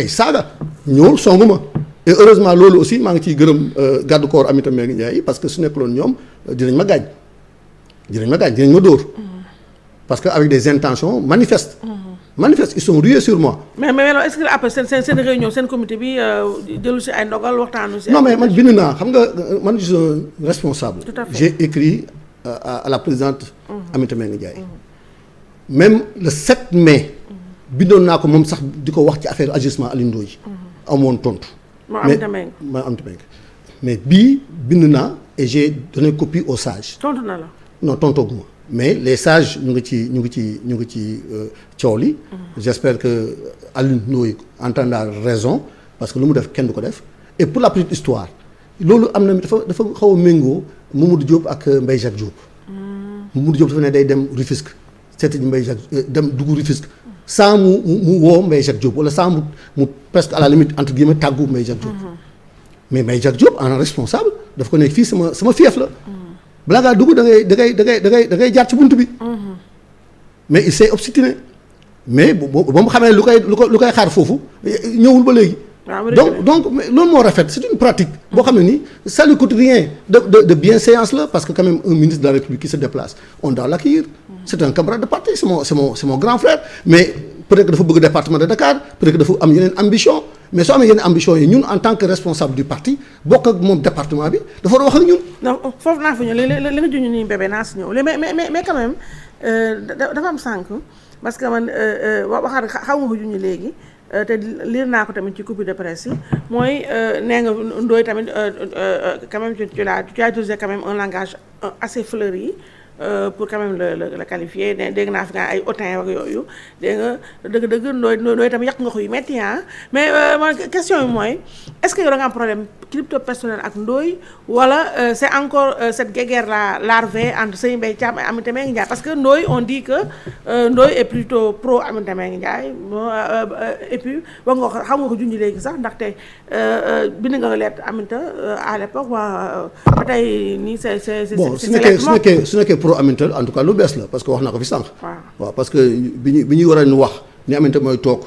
saaga ñëw songu ma. et heureusement loolu aussi maa ngi ciy gërëm garde corps Aminata Mbengue Ndiaye parce que su nekkuloon ñoom dinañ ma gaañ dinañ ma dóor parce que avec des intentions manifestes. ils sont rués sur moi. mais est-ce que après seen réunion seen comité bi jëlu si ay ndogal waxtaanu si. non mais man bind naa xam nga man je suis un responsable. Tout à fait. j'ai écrit à la présidente Aminata Mbengue Ndiaye. même le 7 mai. bindoon naa ko moom sax di ko wax ci affaire agissement Alioune Ndoye. amoon tontu. mais bii bind naa et j'ai donné copie aux sages. tontu na la. non tontooguma mais les sages ñu ngi ci coow li. j'espère que Alioune Ndoye entendra raison parce que lu mu def kenn du ko def et pour la petite histoire loolu am na dafa xaw a méngoo Mamadou Diop ak Mbaye Jacques Diop. Mamadou Diop dafa ne day dem Rufisque seeti Mbaye Jacques dem dugg Rufisque. sans mu woo Mbaye Jacques Diop wala sans mu presque à la limite entre guillemets tàggu Mbaye Jacques Diop. mais Mbaye Jacques Diop en responsable daf ko nekk fii sama fief la. balaa ngaa dugg da ngay jaar ci bunt bi. mais il s'est obstiné mais ba mu xamee lu koy xaar foofu ñëwul ba léegi. donc loolu moo rafet c'est une pratique. boo xam ne nii ça ne coûte rien de bienséance la parce que quand même un ministre de la République qui se déplace on doit l'accueillir. c'est un camarade de parti c'est mon grand frère mais peut-être que dafa bëgg département de Dakar peut-être que dafa am yeneen ambition mais soo amee yeneen ambition yi ñun en tant que responsable du parti bokk ak moom département bi dafa war a wax ak ñun. non foofu naa fa ñëw li nga junj nii bébé naa si ñëw mais quand même dafa am sànq parce que man waxaat xaw nga ko junj léegi. te lire naa ko tamit ci copie de presse yi mooy nee nga Ndoye tamit quand même tu as utilisé quand même un langage assez fleuri pour quand même le qualifier dégg naa fi nga ay hautain ak yooyu dégg nga dëgg Ndoye tamit yàq nga ko yu metti mais man question bi mooy est-ce que yow da nga am problème crypto personnel ak Ndoye wala c'est encore cette guéguerre là larvée entre Serigne Mbaye Thiam et Aminata Mbengue Ndiaye parce que Ndoye on dit que Ndoye est plutôt pro Aminata Mbengue Ndiaye et puis wax nga ko xam nga ko junj léegi sax ndaxte bind nga lettre Aminata à l'époque waa ba tey nii c'est bon su nekkee pro Aminata en tout cas lu bees la parce que wax naa ko fi sànq. waaw parce que bi ñuy war a wax ni Aminata mooy toog.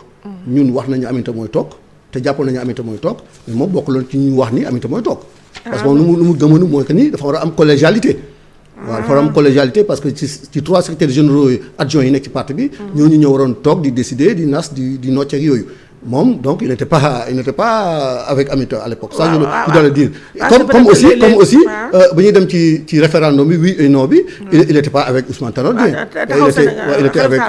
ñun wax nañu Aminata mooy toog te jàppoon nañu Aminata mooy toog mais moom bokkul ci ñu wax ni Aminata mooy toog. parce que moom lu mu gëmoon mooy que ni dafa war a am collégialité. waaw dafa war a am collégialité parce que ci 3 secrétaires généraux adjoints yi nekk ci parti bi. ñooñu ñoo waroon toog di décider di nas di nocc ak yooyu. moom donc il n'était pas avec Aminata à l'époque. ça je dois le dire. comme aussi ba ñuy dem ci référendum bi oui et non bi. il n'était pas avec Ousmane Tanor Dieng. il était avec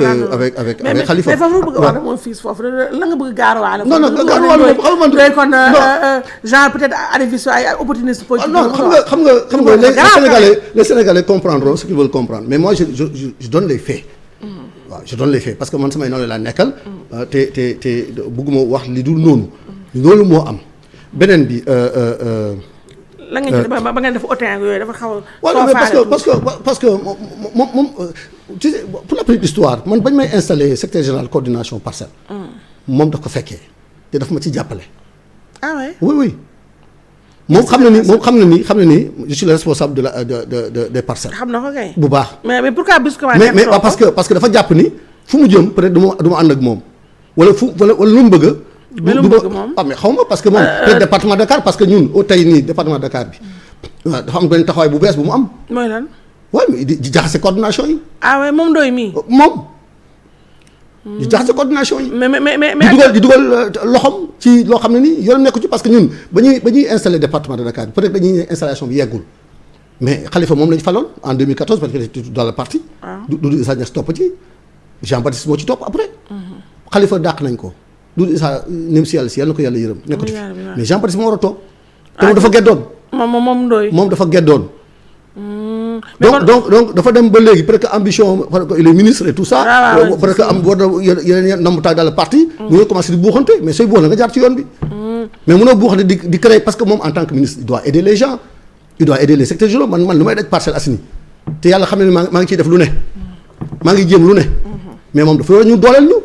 Khalifa. mais foofu bëgg a wax moom fii foofu la nga bëgg gaaruwaale. non gaaruwaale xam nga kon genre peut-être arriviste ay opportuniste politique. non xam nga les Sénégalais comprendront ce qu'ils veulent comprendre mais moi je donne les faits. waaw je donne les faits parce que man samay nawle laa nekkal. te bëgguma wax li dul noonu. loolu moo am beneen bi. la nga ci ba ngeen def hautain yooyu dafa xaw a. waaw parce que moom tu sais pour la petite histoire man bañ may installé secrétaire général coordination parcelle. moom daf ko fekkee te daf ma ci jàppale. ah ouais. oui. moom xam na ni je suis le responsable des parcelles. xam na ko kay. bu baax. mais pourquoi brusquement. mais parce que dafa jàpp ni fu mu jëm peut-être du ma ànd ak moom wala lu mu bëgg. mais lu mu bëgg moom mais xaw ma parce que moom. peut-être département Dakar parce que ñun tey nii département Dakar bi waaw dafa am benn taxawaay bu bees bu mu am. mooy lan. waaw mais di jaxase coordination yi. ah ouais moom Ndoye mii. moom. di jaxase coordination yi. mais di dugal loxom ci loo xam ne nii yoonam nekku ci parce que ñun ba ñuy installé département de Dakar peut-être dañuy installation bi yeggul mais Khalifa moom la ñu faloon en 2014 parce que était dans le parti. Doudou Issa Niass topp ci Jean-Baptiste moo ci topp après. Khalifa dàq nañ ko Doudou Issa nem si yàlla na ko yàlla yërëm nekkatu fi mais Jean-Baptiste moo war a toog. te moom dafa geddoon. moom Ndoye. moom dafa geddoon. donc dafa dem ba léegi peut-être que ambition il est ministre et tout ça. peut-être que am war na yeneen namm taag dans le parti. mu ngi commencé di buuxante mais sooy buuxante nga jaar ci yoon bi. mais mënoo buuxante di créer parce que moom en tant que ministre il doit aider les gens il doit aider les secteurs généraux man lu may daj Parcelles Assainies te yàlla xam ne maa ngi ciy def lu ne. maa ngi jéem lu ne. mais moom dafa war ñu dooleel ñu.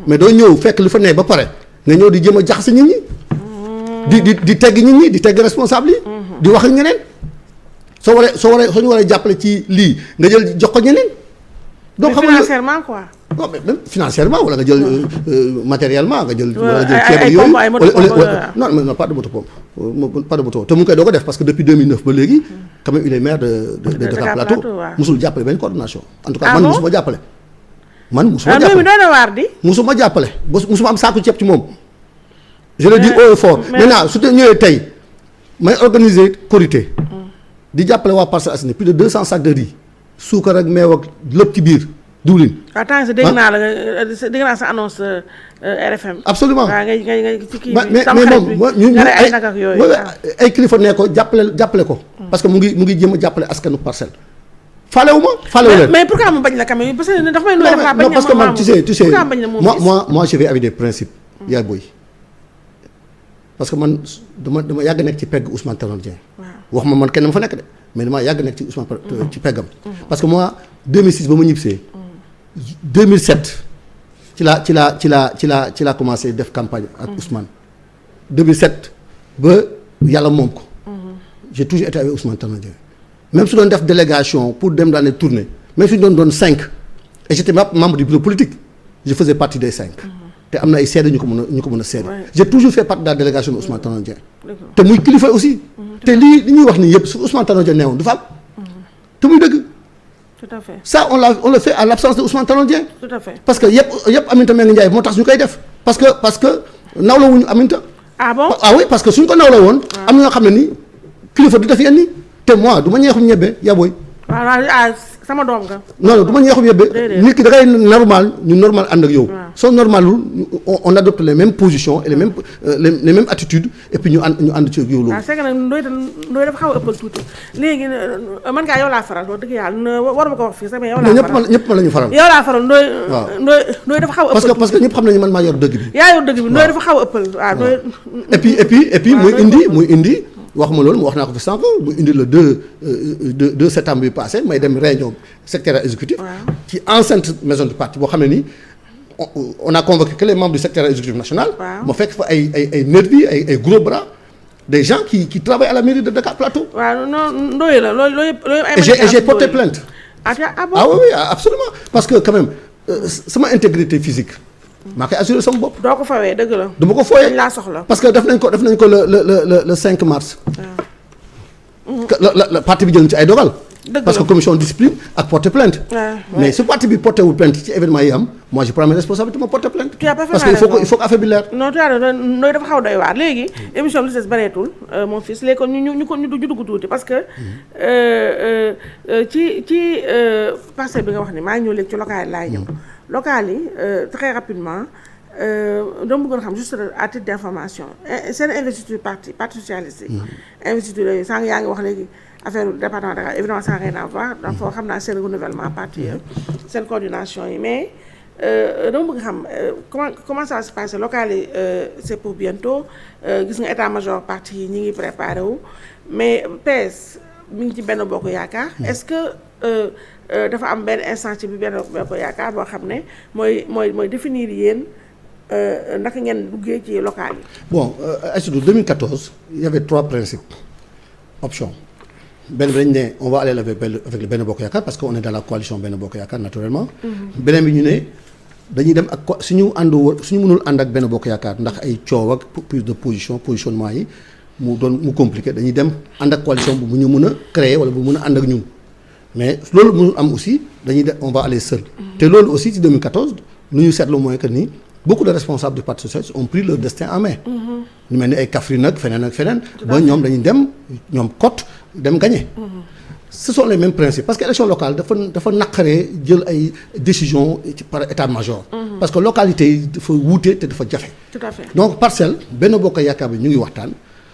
mais doo ñëw fekk li fa ne ba pare nga ñëw di jéem a jaxase nit ñi. di tegg nit ñi di tegg responsable yi. di wax ak ñeneen. soo ñu waree jàppale ci lii nga jël jox ko ñeneen. donc xam nga financièrement quoi. non mais même financièrement wala nga jël matériellement nga jël. wala nga jël ceeb ak yooyu non pas de moto pompe pas de moto te mu ngi koy doo ko def parce que depuis 2009 ba léegi. quand même il est maire de Dakar Plateau. musul jàppale benn coordination. en tout cas man musuma jàppale. musuma jàppale musuma am saako ceeb ci moom. je le dis haut et fort maintenant su te ñëwee tey may organiser Korité. di jàppale waa Parcelles Assainies plus de 200 sacs de riz suukar ak meew ak lépp ci biir diwlin. attends dégg naa sa annonce RFM. absolument waaw ngay ci kii mais moom ñu ay kilifa ne ko jàppale ko. parce que mu ngi jéem a jàppale askanu Parcelles. faalewu leen mais pourquoi mu bañ la quand même parce que dafa may non parce que man tu sais moi je vais avec des principes. yaay booy parce que man dama yàgg nekk ci pegg Ousmane Tanor Dieng. wax ma man kenn ma fa nekk de mais damaa yàgg nekk ci Ousmane ci peggam. parce que moi 2006 ba ma ñibbisee 2007 ci laa commencé def campagne ak Ousmane 2007 ba yàlla moom ko. j'ai toujours été avec Ousmane Tanor Dieng même su doon def délégation pour dem dans les tournées même su ñu doon 5 et j'étais membre du bureau politique je faisais partie des 5. te am na ay seede ñu ko mën a seede. j'ai toujours fait partie de la délégation de Ousmane Tanor Dieng. te muy kilifa aussi. te li ñuy wax nii yëpp su Ousmane Tanor Dieng neewoon du fa am. te muy dëgg. tout à fait ça on le fait à l'absence de Ousmane Tanor Dieng. tout à fait parce que yëpp Aminata Mbengue Ndiaye moo tax ñu koy def. parce que nawla wuñu Aminata. ah bon oui parce que suñ ko nawla woon. am na ñoo xam ne ni kilifa du def yenn nii te moi du ma ñeexum ñebe yaa booy. waaw sama doom nga. non du ma ñeexum yebbe nit ki da ngay normal ñu normal ànd ak yow. soo normalul on adopte les mêmes positions et les mêmes attitudes et puis ñu ànd ci yow loolu. waaw c'est que nag Ndoye dafa xaw a ëppal tuuti léegi man ngaa yow laa faral wax dëgg yàlla waruma ko wax fii sax mais yow laa faral ñëpp ma la ñu faral. yow laa faral Ndoye dafa xaw a ëppal parce que ñëpp xam nañu man maa yor dëgg bi. yaa yor dëgg bi Ndoye dafa xaw a ëppal waaw. et puis muy indi. wax ma loolu mu wax naa ko fi sànq mu indi le 2 septembre bi passé may dem réunion secrétaire exécutif ci enceinte maison du parti boo xam ne nii on a convoqué que les membres du secrétaire exécutif national. ma fekk fa ay nervis ay gros bras des gens qui travaillent à la mairie de Dakar Plateau. waaw non Ndoye la loolu ay. et j'ai porté plainte. ah bon oui absolument parce que quand même sama intégrité physique. maa koy assuré sama bopp. doo ko fawee dëgg la. du ma ko fooyee dañ laa soxla. parce que def nañ ko le 5 mars. la parti bi jël ci ay dogal. parce que commission discipline ak porter plainte. mais su parti bi porté wul plainte ci événement yi am moi je prends mes responsabilités ma porter plainte. parce que il faut que affaire bi leer. non tu as Ndoye dafa xaw doy waar léegi émission bi li des bareetul mon fils léegi kon ñu dugg tuuti parce que ci parcelle bi nga wax ni maa ngi ñëw léegi ci local yi laay ñëw. local yi très rapidement dama bëggoon xam juste à titre d'information seen investiture parti socialiste yi. investiture yooyu sànq yaa ngi wax léegi affaire département de Dakar évidemment ça n'a rien à voir donc foo xam naa seen renouvellement parti seen coordination yi mais dama bëgg xam comment ça se passe local yi c'est pour bientôt gis nga état-major parti yi ñi ngi préparé wu mais PS mi ngi ci benn bokk yaakaar est-ce que dafa am benn instance bi benn bokk yaakaar boo xam ne mooy définir yéen naka ngeen duggee ci local yi. bon Aïssatou 2014 il y avait 3 principes options benn bi dañ ne on va aller avec le Benno Bokk Yaakaar parce que on est dans la coalition Benno Bokk Yaakaar naturellement. beneen bi ñu ne dañuy dem ak suñu mënul ànd ak Benno Bokk Yaakaar ndax ay coow ak prise de positionnement yi mu compliqué dañuy dem ànd ak coalition bu ñu mën a créer wala bu mën a ànd ak ñun mais loolu mënul am aussi dañuy def on va aller seul. te loolu aussi ci 2014 lu ñu seetlu mooy que ni beaucoup de responsables du parti socialiste ont pris leur destin en main. ñu mel ni ay Kaffrine nag feneen ak feneen. ba ñoom dañuy dem ñoom cote dem gagner. Ce sont les mêmes principes parce que élection locale dafa naqaree jël ay décisions par état-major. parce que localité yi dafa wuute te dafa jafe. tout à fait donc parcelle Benno Bokk Yaakaar bi ñu ngi waxtaan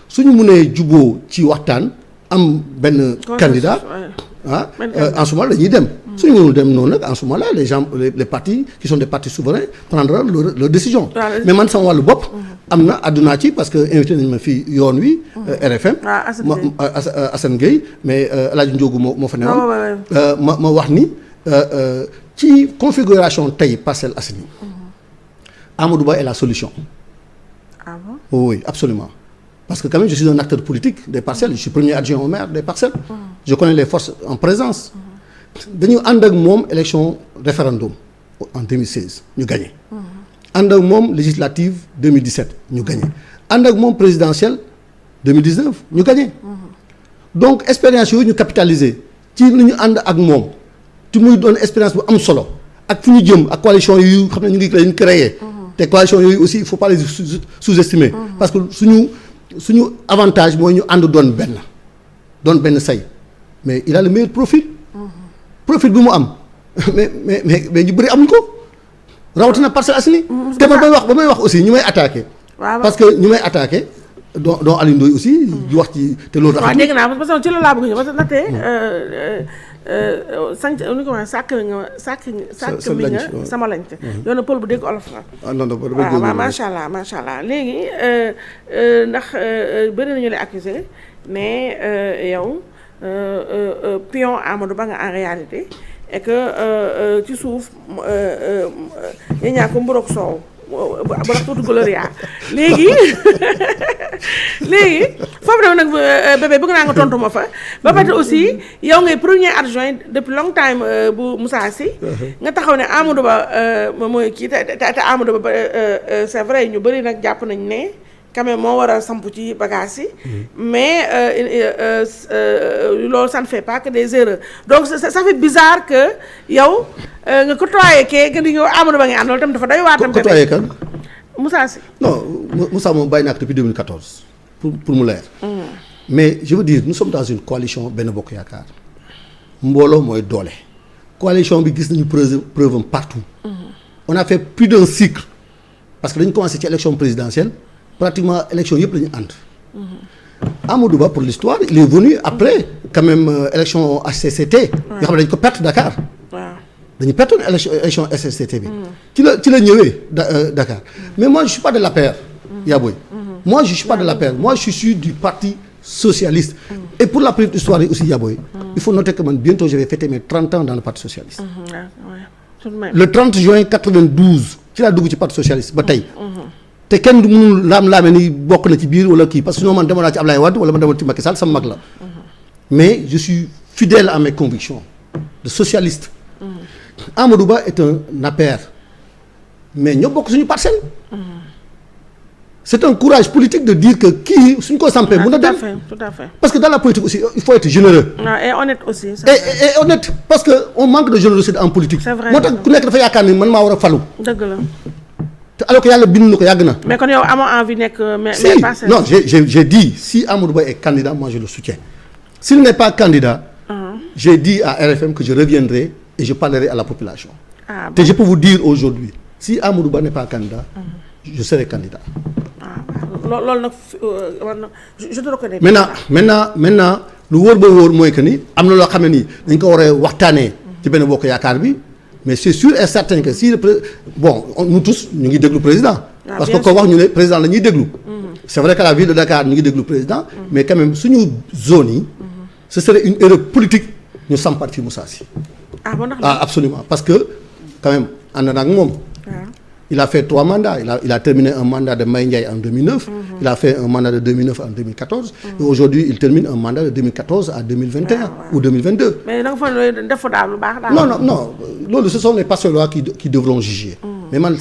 suñu mënee juboo ci waxtaan am benn candidat en ce moment dañuy dem. suñu mënul dem noonu nag en ce moment là les gens les partis qui sont des partis souverains prendront leur décision. mais man sama wàllu bopp. am na àddunaa ci parce que invité nañu ma fii yoon wi. RFM Assane Gueye mais El Hadj Ndiogou moo fa newoon. ma wax ni ci configuration tey Parcelles Assainies. Amadou Ba est la solution. ah bon oui absolument parce que quand même je suis un acteur politique des Parcelles je suis premier adjoint au maire des Parcelles. je connais les forces en présence. dañu ànd ak moom élection référendum en 2016 ñu gagné. ànd ak moom législative 2017 ñu gagné ànd ak moom présidentielle 2019 ñu gagné. donc expérience yooyu ñu capitaliser ci lu ñu ànd ak moom ci muy doon expérience bu am solo ak fu ñu jëm ak coalition yu xam ne ñu ngi leen créer te coalition yooyu aussi il faut pas les sous-estimer. parce que suñu avantage mooy ñu ànd doon benn say mais il a le meilleur profil. profil bi mu am mais ñu bëri amuñ ko rawatina Parcelles Assainies. te ba may wax aussi ñu may attaqué. parce que ñu may attaqué dont Aliou Ndoye aussi. di wax ci te loolu. waaw dégg naa parce que ci loolu laa bëgg ñëw parce que ndaxte sànq ni ko waxee sàkk bi nga sama lañte. yow na pël bu dégg olof la. ah non non waaw macha allah léegi ndax bëri nañu lay accusé mais yow. pion Amadou Ba nga en réalité et que ci suuf yéen ñaa ko mburoog soow bu rax tuuti gloria léegi foofu dem nag bébé bëgg naa nga tontu ma fa ba pare aussi yow ngay premier adjoint depuis long time bu Moussa Sy nga taxaw ne Amadou Ba mooy kii te Amadou Ba c'est vrai ñu bëri nag jàpp nañ ne quand même moo war a samp ci bagages yi mais loolu ça ne fait pas que des erreurs donc ça fait bizarre que yow nga côtoyé kee nga di ñëw Amadou Ba nga ànd loolu tam dafa doy waar tam côtoyé kan Moussa Sy non Moussa moom bàyyi naa ko depuis 2014 pour mu leer mais je veux dire nous sommes dans une coalition Benno Bokk Yaakaar mbooloo mooy doole coalition bi gis nañu preuve am partout on a fait plus d'un cycle parce que dañu commencé ci élection présidentielle pratiquement élection yëpp la ñu ànd. Amadou Ba pour l'histoire il est venu après quand même élection HCCT. yoo xam ne dañu ko perte Dakar. waaw dañu perte élection HCCT bi. ci la ñëwee Dakar mais moi je suis pas de l'APR. Yaboy moi je suis pas de l'APR moi je suis du parti socialiste. et pour la petite histoire aussi Yaboy il faut noter que man bientôt je vais fêter mes 30 ans dans le parti socialiste. le 30 juin 92 ci laa dugg ci parti socialiste ba tey. te kenn du mënul laam-laame ni bokk na ci biir wala kii parce que sinon man demoon naa ci Ablaye Wade wala man demoon ci Macky Sall sama mag la. mais je suis fidèle à mes convictions de socialiste. Amadou Ba est un APR mais ñoo bokk suñu parcelle. c'est un courage politique de dire que kii suñ ko sampee mën a dem tout à fait parce que dans la politique aussi il faut être généreux. et honnête aussi. et honnête parce que on manque de générosité en politique. c'est vrai moo tax ku nekk dafa yaakaar ni man maa war a falu. dëgg la. alors que yàlla bind na ko yàgg na. mais kon yow amoo envie nekk. mais si non j'ai dit si Amadou Ba est candidat moi je le soutiens s'il n'est pas candidat. j'ai dit à RFM que je reviendrai et je parlerai à la population. te je peux vous dire aujourd'hui si Amadou Ba n'est pas candidat. je serai candidat. loolu nag je te reconnais. maintenant lu wóor ba wóor mooy que ni am na loo xam ne nii dañ ko war a waxtaanee ci Benno Bokk Yaakaar bi. mais c'est sûr et certain que si nous tous ñu ngi déglu président. parce que ko wax ñu ne président la ñuy déglu. c'est vrai qu'à la ville de Dakar ñu ngi déglu président. mais quand même suñu zone yi. ce serait une erreur politique ñu sampat fi Moussa Sy. Absolument parce que quand même ànd na ak moom. il a fait 3 mandats il a terminé un mandat de Mbaye Ndiaye en 2009. il a fait un mandat de 2009 en 2014. et aujourd'hui il termine un mandat de 2014 à 2021 ou 2022. mais da nga fa def fa daal lu baax daal. non loolu ce sont les pasteurs qui devront juger. mais man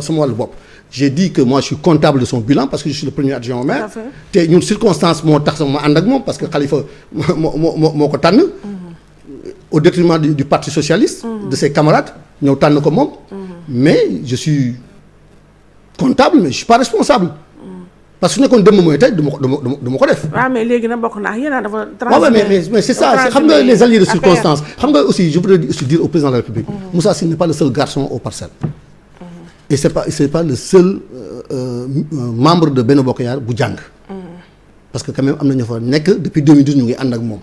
sama wàllu bopp j'ai dit que moi je suis comptable de son bilan parce que je suis le premier adjoint au maire. te ñun circonstance moo tax sama ànd ak moom parce que Khalifa moo ko tànn. au détriment du parti socialiste. De ses camarades ñëw tànn ko moom. mais je suis comptable mais je suis pas responsable. parce que su nekkoon dëmm mooy tey du ma ko def. waaw mais léegi nag bokk naa yéen dafa. waaw mais c'est ça xam nga les alliés de circonstance xam nga aussi je voudrais aussi dire au président de la République. Moussa Sy n'est pas le seul garçon aux Parcelles. et c'est pas le seul membre de Benno Bokk Yaakaar bu jàng. parce que quand même am na ñu fa nekk depuis 2012 ñu ngi ànd ak moom.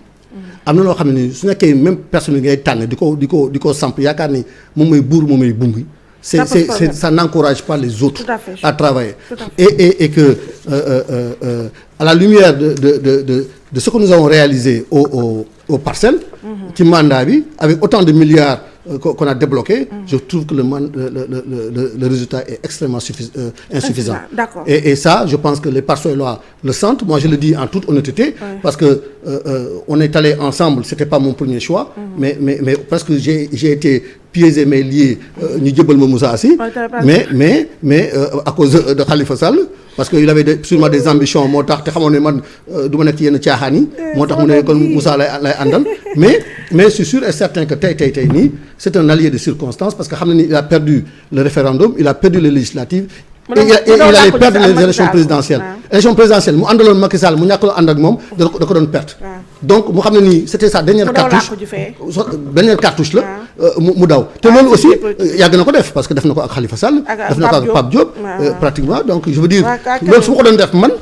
am na loo xam ne ni su nekkee même personne yi ngay tànn di ko samp yaakaar ni moom mooy buur moom mooy bumbi. ça n'encourage pas les autres à travailler. Et que à la lumière de ce que nous avons réalisé aux Parcelles. ci mandat bi avec autant de milliards qu'on a débloqué. Je trouve que le résultat est extrêmement insuffisant. D'accord. Et ça, je pense que les Parcellois le sentent. Moi, je le dis en toute honnêteté, parce que on est allé ensemble. C'était pas mon premier choix, mais parce que j'ai été pieds et mains liés. ñu jëbal ma Moussa Sy. mais à cause de Khalifa Sall. parce que il avait sûrement des ambitions moo tax te xamoon ne man du ma nekk ci yenn caaxaan yi. moo tax mu ne kon Moussa lay àndal. mais je suis sûr et certain que tey nii c'est un allié de circonstance parce que xam na ni il a perdu le référendum il a perdu les législatives. et il allait perdre les élections présidentielles. élection présidentielle mu àndaloon Macky Sall mu ñàkkaloon ànd ak moom da ko doon perte. donc mu xam ne nii c'était sa dernière cartouche la. mu daw te loolu aussi yàgg na ko def parce que def na ko ak Khalifa Sall. def na ko ak Pape Diop. pratiquement donc je veux dire. loolu su ma ko doon def man.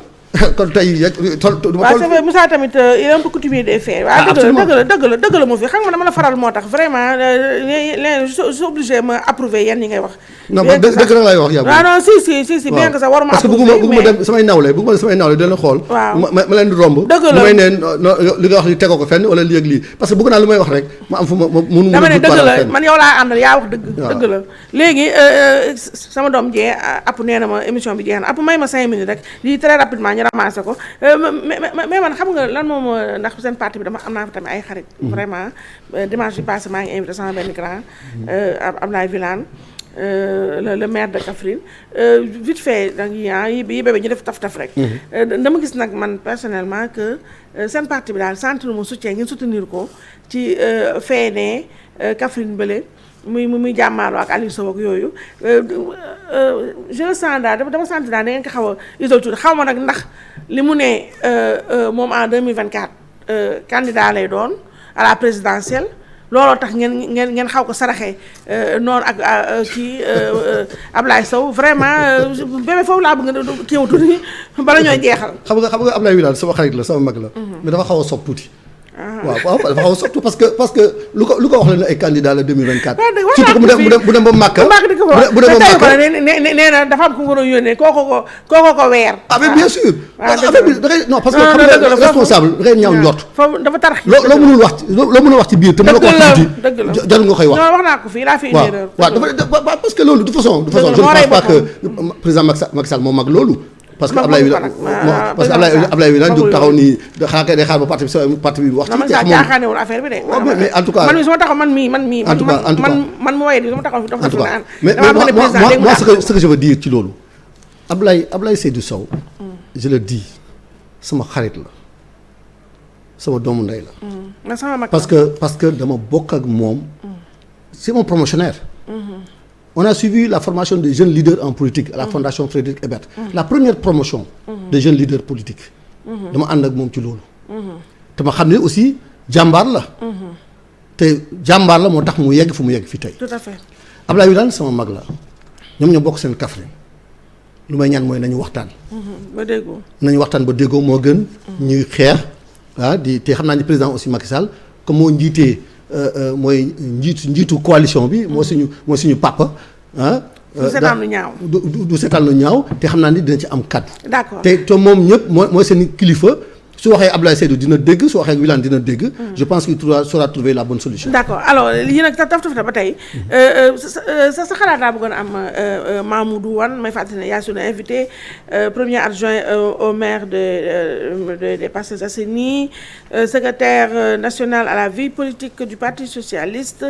kon tey waaw c'est vrai Moussa tamit il est un peu coutumier des faits. waaw dëgg la moo fi xam nga dama la faral moo tax vraiment léegi je suis obligé ma approuver yenn yi ngay wax. non ba dëgg la lay wax yaa waaw non si bien que sax waruma parce que bëgguma dem samay nawle dina xool. waaw ma leen di romb. dëgg la lu may neen li nga wax li tegoo ko fenn wala lii ak lii parce que bëgg naa lu may wax rek ma am fu ma mënu dama ne dëgg la man yow laa àndal yaa wax dëgg la léegi sama doom jee app nee na ma émission bi jeex na app may ma 5 minutes rek lii très rapidement ramassé ko mais man xam nga lan moom ndax seen parti bi dama am naa fa tamit ay xarit. vraiment dimanche bi passé maa ngi invité sama benn grand Ablaye Wilane le maire de Kaffrine vite fait donc yi bébé ñu def taf rek. dama gis nag man personnellement que seen parti bi daal sentir mu soutien ngeen soutenir ko ci feene Kaffrine bële. muy jàmmaaloo ak Aliou Sow ak yooyu je le sens daal dama sentir daal da ngeen ko xaw a isolé tuuti xaw ma nag ndax li mu ne moom en 2024 candidat lay doon à la présidentielle looloo tax ngeen xaw ko saraxee noonu ak kii Ablaye Sow vraiment bébé foofu laa bëgg nga kiiwu tuuti bala ñooy jeexal. xam nga Ablaye Wilane sama xarit la sama mag la. mais dafa xaw a sopp tuuti. waaw dafa xaw a surtout parce que lu ko wax la ne ay candidat la 2024. surtout que mu dem ba Màkka. bu dem ba Màkka nee na dafa am ku nga doon yónnee kooko ko weer. ah mais bien sûr. affaire bi da ngay non parce que xam nga responsable da ngay ñaaw njort. foofu dafa tarax. loo mënul wax ci biir te mën na ko wax ci dëgg la jarul nga koy wax. non wax naa ko fii laa fi une erreur. waaw dafa parce que loolu de façon je ne pense pas que président Macky Sall moo mag loolu. parce que Ablaye Wilane jóg taxaw nii xanaa kay day xaar ba parti bi wax ci. man saa jaaxaanewul affaire bi de. mais en tout cas man mii su ma taxaw man mu woyee di su ma taxaw dafa def naan. mais moi ce que je veux dire ci loolu Ablaye Seydou Sow. je le dis sama xarit la sama doomu ndey la. sama mag parce que dama bokk ak moom. c'est mon promotionnaire. On a suivi la formation des jeunes leaders en politique à la Fondation Frédéric Ebert. La première promotion des jeunes leaders politiques. dama ànd ak moom ci loolu. te ma xam ne aussi jàmbaar la. te jàmbaar la moo tax mu yegg fu mu yegg fi tey. tout à fait. Ablaye Wilane sama mag la ñoom ñoo bokk seen Kaffrine lu may ñaan mooy nañu waxtaan. ba déggoo. nañu waxtaan ba déggoo moo gën. ñuy xeex di te xam naa ni président aussi Macky Sall comme moo njiitee. mooy njiitu coalition bi mooy suñu papa du seetaan lu ñaaw du seetaan lu ñaaw te xam naa ni dina ci am kàddu. d'accord te moom ñëpp mooy seen kilifa su waxee Abdoulaye Seydou dina dégg su waxee Wilane dina dégg. je pense qu'il saura trouver la bonne solution. d'accord alors yéen nag taf ba tey sa xalaat laa bëggoon am Mamoudou Wane may fàttali ne yaa suñu invité premier adjoint au maire des Parcelles Assainies secrétaire national à la vie politique du Parti socialiste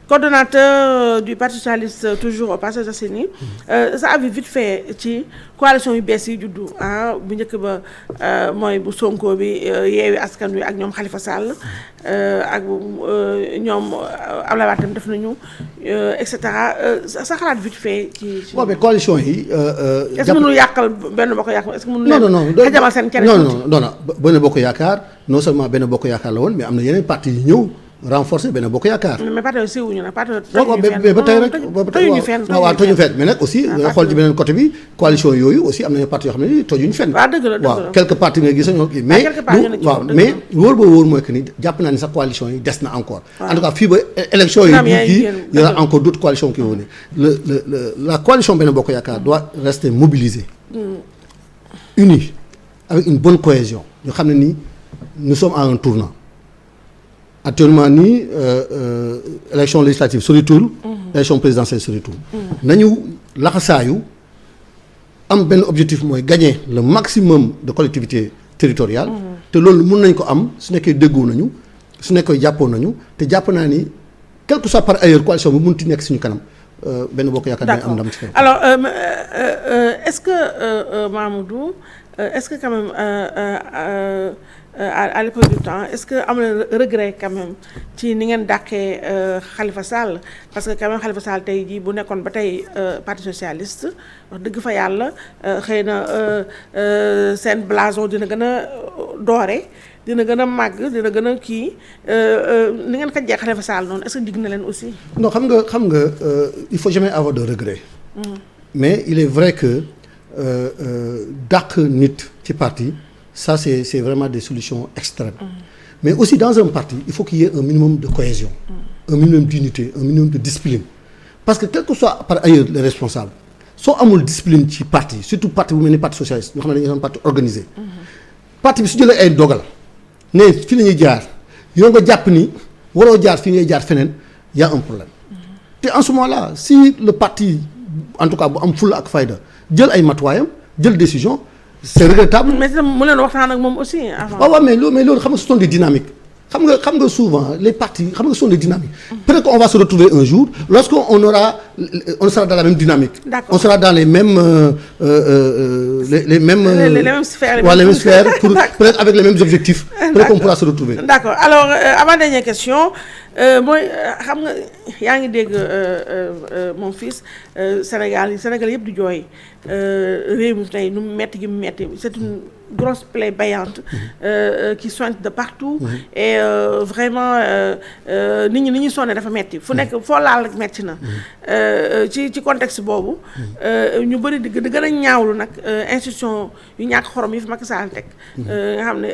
coordonnateur du Parti socialiste toujours au Parcelles Assainies sa avis vite fait ci coalition yu bees yi juddu bu njëkk ba mooy bu Sonko bi Yewwi Askan Wi ak ñoom Khalifa Sall ak ñoom Abdoulaye Wade tam def nañu et cetera sa xalaat vite fait ci. waaw mais coalition yi. est-ce que mënul yàqal benn bokk yaakaar est-ce que mënul leen xajamal seen cere non benn bokk yaakaar non seulement benn bokk yaakaar la woon mais am na yeneen parti yu ñëw renforcer benn bokk yaakaar. mais parti yooyu siiwuñu nag parti mais ba tey rek tojuñu fenn waaw tojuñu fenn mais nag aussi nga xool ci beneen côté bi coalition yooyu aussi am nañu parti yoo xam ne tojuñu fenn. waaw dëgg la dëgg la waaw quelques partis nga gis ñoo mais waaw mais wóor ba wóor mooy que ni jàpp naa ni sax coalition yi des na encore. en tout cas fii ba élection yi kii y aura encore d'autres coalitions qui vont venir la coalition benn bokk yaakaar doit rester mobilisée unie avec une bonne cohésion ñu xam ne nii nous sommes à un tournant actuellement nii élection législative soritul élection présidentielle soritul nañu laxasaayu am benn objectif mooy gagner le maximum de collectivités territoriales te loolu mun nañ ko am su nekkee déggoo nañu su nekkee jàppoo nañu te jàpp naa ni quel que soit par ailleurs coalition bi mënut nekk suñu kanam benn bokk yaakaar dañu am ndam ci kanam. Alors est-ce que Mamadou est-ce que quand même à l'époque du temps est-ce que am na regret quand même ci ni ngeen dàqee Khalifa Sall parce que quand même Khalifa Sall tey jii bu nekkoon ba tey parti socialiste wax dëgg fa yàlla xëy na seen blason dina gën a doore dina gën a màgg dina gën a kii ni ngeen xajjee Khalifa Sall noonu est-ce que digg na leen aussi. non xam nga il faut jamais avoir de regret. mais il est vrai que dàq nit ci parti. Ça c'est vraiment des solutions extrêmes. Mais aussi dans un parti il faut qu'il y ait un minimum de cohésion, un minimum d'unité, un minimum de discipline. Parce que quel que soit par ailleurs les responsables soo amul discipline ci parti surtout parti bu mel ni parti socialiste ñoo xam ne dañuy doon parti organisé. parti bi su jëlee ay dogal ne fii la ñuy jaar yow nga jàpp ni waroo jaar fii ngay jaar feneen y a un problème. te en ce moment-là si le parti en tout cas bu am fulla ak fayda jël ay matuwaayam jël décision. C'est regrettable. mais mu leen waxtaan ak moom aussi avant. waaw mais loolu xam nga ce sont des dynamiques xam nga souvent les partis xam nga ce sont des dynamiques. peut-être qu'on va se retrouver un jour lorsqu'on on sera dans la même dynamique. D'accord. On sera dans les mêmes les mêmes sphères. Les mêmes sphères pour peut-être avec les mêmes objectifs. Peut-être qu'on pourra se retrouver. D'accord alors avant-dernière question mooy xam nga yaa ngi dégg mon fils Sénégal yëpp di jooy réew mi tey nu mu metti gi mu metti c'est une grosse plaie béante qui soigne de partout et vraiment nit ñi ni ñuy sonne dafa metti fu nekk foo laal rek metti na ci contexte boobu ñu bëri di gën a ñaawlu nag institution yu ñàkk xorom yi fi Macky Sall teg nga xam ne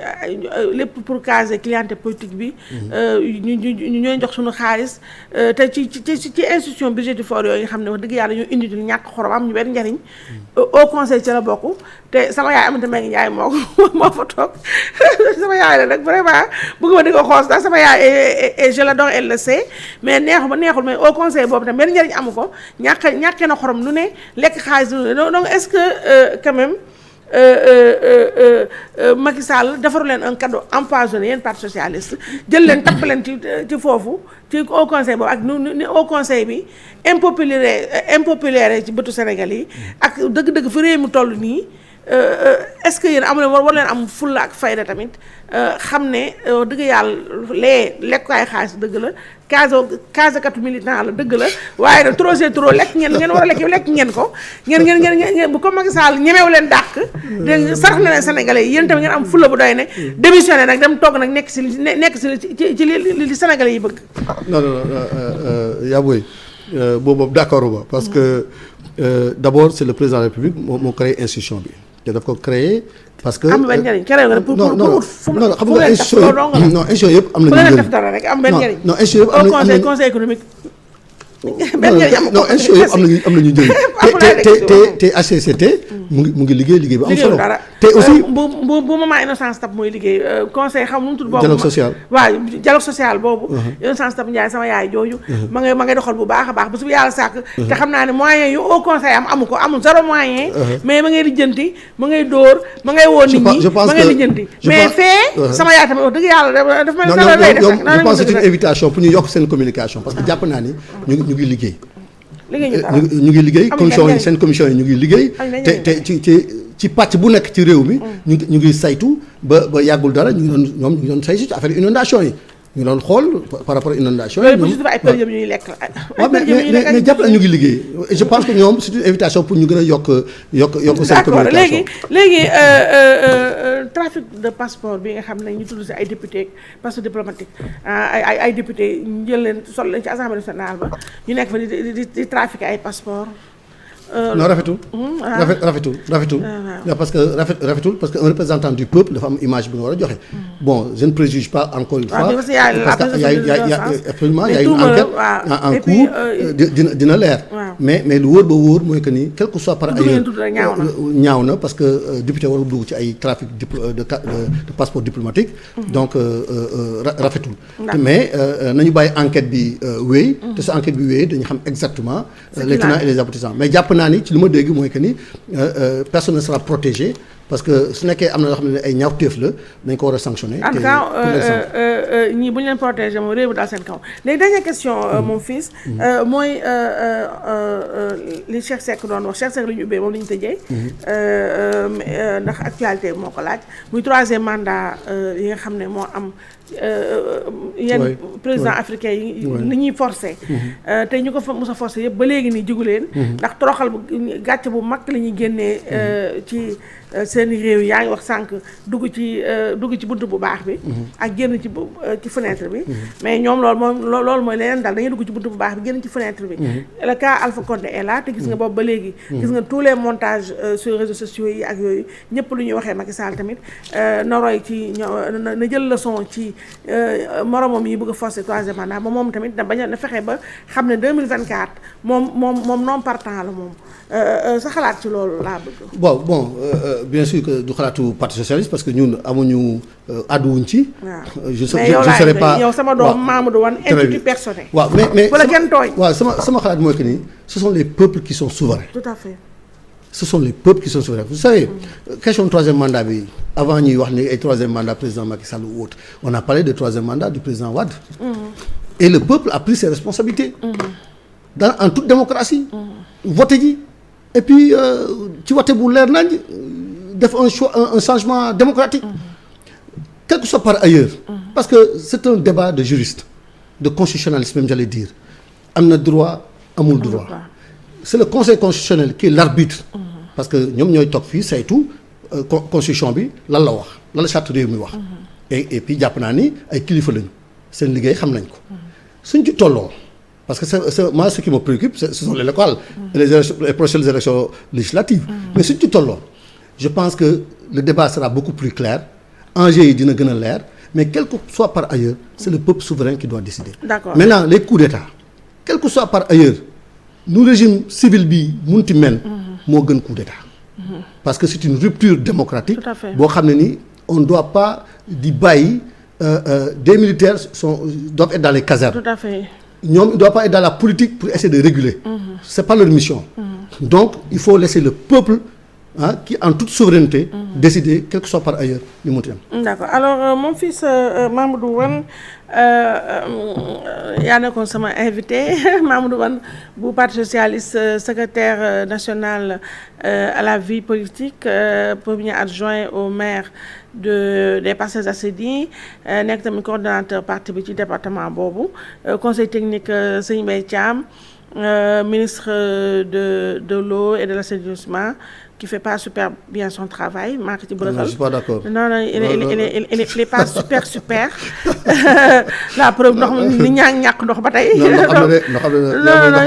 lépp pour caser clientèle politique bi ñu ñooy jox suñu xaalis te ci institution budgétivore yooyu nga xam ne wax dëgg yàlla ñoo indi du ñàkk xorom am ñu benn njariñ au conseil ci la bokk te sama yaay amante Mbengue Ndiaye moo fa toog sama yaay la nag vraiment bëgguma di ko xoos ndax sama yaay et je l'adore elle le sait mais neexul mais au conseil boobu tam benn njariñ amu ko ñàkkee na xorom lu ne lekk xaalis lu ne donc est-ce que quand même Macky Sall defaru leen un cadeau empoisonné yéen parti socialiste jël leen tapp leen ci foofu ci au conseil boobu ak ni au conseil bi impopulaire ci bëtu Sénégal yi ak dëgg-dëgg fi réew mi toll nii est-ce que yéen amu leen war leen am fulla ak fayda tamit xam ne dëgg yàlla lekkukaay xaalis dëgg la casekatu militant la dëgg la waaye nag trop c'est trop lekk ngeen war a lekk ngeen ko ngeen bu ko Macky Sall ñemewu leen dàq dégg sarax na leen Sénégalais yi yéen tamit ngeen am fulla bu doy ne démissionné nag dem toog nag nekk si li Sénégalais yi bëgg. non yaa booy boobu d'accord ba parce que d'abord c'est le président de la République moo créé institution bi te daf ko créé parce que. am benn njëriñ créé nga pour xam nga institution yëpp am nañu njëriñ def dara rek am benn njëriñ. non institution yëpp am nañu conseil économique. benn njëriñ am non institution yëpp am nañu njëriñ te HCCT mu ngi liggéey bu am solo. dara te aussi bu maman Innocence Ntap mooy liggéey conseil xam nu mu tudd boobu. dialogue social waaw dialogue social boobu. Innocence Ntap Ndiaye sama yaay jooju. ma ngay doxal bu baax a baax ba su yàlla sàkk. te xam naa ne moyen yu au conseil amul zéro moyen. mais ma ngay lijjanti ma ngay dóor ma ngay woo nit ñi ma ngay lijjanti. mais fee sama yaay tamit wax dëgg yàlla dafa mel ni lay def rek. je pense que c'est une invitation pour ñu yokk seen communication parce que jàpp naa ni ñu ngi liggéey. ñu ngi liggéey commission yi seen commission yi ñu ngi liggéey. te ci pàcc bu nekk ci réew mi. ñu ngi saytu ba yàggul dara ñu ngi doon saytu ci affaire inondation yi. ñu doon xool par rapport à inondation yi. loolu ay per yëpp ñuy lekk la. waaw mais jàpp na ñu ngi liggéey je pense que ñoom c'est une invitation pour ñu gën a yokk seen communication. léegi trafic de passeport bi nga xam ne ñu tudd si ay député passeport diplomatique ay député ñu jël leen sol leen ci assemblée nationale ba ñu nekk fa di trafiquer ay passeport. non rafetul. rafetul. parce que rafetul parce que un représentant du peuple dafa am image bi nga war a joxe. bon je ne préjuge pas encore une fois. parce que y a une enquête en cours dina leer. mais lu wóor ba wóor mooy que ni quel que soit par ailleurs ñaaw na parce que député warul dugg ci ay trafic de passeport diplomatique. donc rafetul. mais nañu bàyyi enquête bi wéy. te sa enquête bi wéy dañu xam exactement les tenants et les aboutissants mais jàpp naa ni ci li ma dégg mooy que ni personne ne sera protégé parce que su nekkee am na loo xam ne ay ñaawteef la dañ ko war a sanctionner. en tout cas ñii bu ñu leen protégé moom réew mi daal seen kaw léegi dernière question mon fils. mooy li Cheikh Seck doon wax Cheikh Seck la ñu ubbee moom la ñu tëjee. ndax actualité moo ko laaj muy 3e mandat yi nga xam ne moo am. yenn président africain yi ni ñuy forcé te ñu ko fa mos a forcé yëpp ba léegi nii jigu leen ndax toroxal bu gàcce bu mag la ñuy génnee ci seen réew yaa ngi wax sànq dugg ci bunt bu baax bi ak génn ci fenêtre bi mais ñoom loolu mooy leneen daal dañuy dugg ci bunt bu baax bi génn ci fenêtre bi le cas Alpha Condé est là te gis nga boobu ba léegi gis nga tous les montages sur réseaux sociaux yi ak yooyu ñëpp lu ñuy waxee Macky Sall tamit na roy ci na jël leçon ci moromam yi bëgg a forcer 3e mandat moom tamit na fexe ba xam ne 2024 moom non partant la moom sa xalaat ci loolu laa bëgg. bon bien sûr que du xalaatu parti socialiste parce que ñun amuñu àdduwuñ ci. je serai pas yow sama doom Mamadou Wane institut personnel. waaw mais wala kenn tooñ. waaw sama xalaat mooy que ni ce sont les peuples qui sont souverains. tout à fait. ce sont les peuples qui sont souverains vous savez question 3e mandat bi avant ñuy wax ni ay 3e mandat président Macky Sall ou autre on a parlé de 3e mandat du président Wade. Et le peuple a pris ses responsabilités. En toute démocratie. voté ji et puis ci wote bu leer nañ def un choix un changement démocratique. Quel que soit par ailleurs. parce que c'est un débat de juristes de constitutionnalistes même j'allais dire am na droit amul droit. c'est le conseil constitutionnel qui est l'arbitre. parce que ñoom ñooy toog fii saytu constitution bi lan la wax lan la charte réew mi wax. et puis jàpp naa ni ay kilifa lañu seen liggéey xam nañ ko. suñ ci tolloo parce que c'est moi ce qui me préoccupe ce sont les locales. les prochaines élections législatives. mais suñ ci tolloo je pense que le débat sera beaucoup plus clair enjeux yi dina gën a leer mais quel que soit par ailleurs c'est le peuple souverain qui doit décider. D'accord. Maintenant les coups d'État quel que soit par ailleurs. nu régime civil bi munti mel. moo gën coup d'état. parce que c'est une rupture démocratique. boo xam ne ni on ne doit pas di bàyyi des militaires doivent être dans les casernes. Tout à fait. ñoom ils doivent pas être dans la politique pour essayer de réguler. c'est pas leur mission. donc il faut laisser le peuple qui en toute souveraineté. décider quel que soit par ailleurs li munti am. D'accord alors mon fils Mamadou Wane. yaa nekkoon sama invité Mamadou Wane bu parti socialiste secrétaire national à la vie politique premier adjoint au maire des Parcelles Assainies nekk tamit coordonnateur parti bi ci département boobu conseil technique Serigne Mbaye Thiam ministre de l'eau et de l'assainissement qui fait pas super bien son travail maa ngi ci bëgg. Je suis pas d'accord. Non il est pas super la preuve ndox mi ñàkk ndox ba tey. non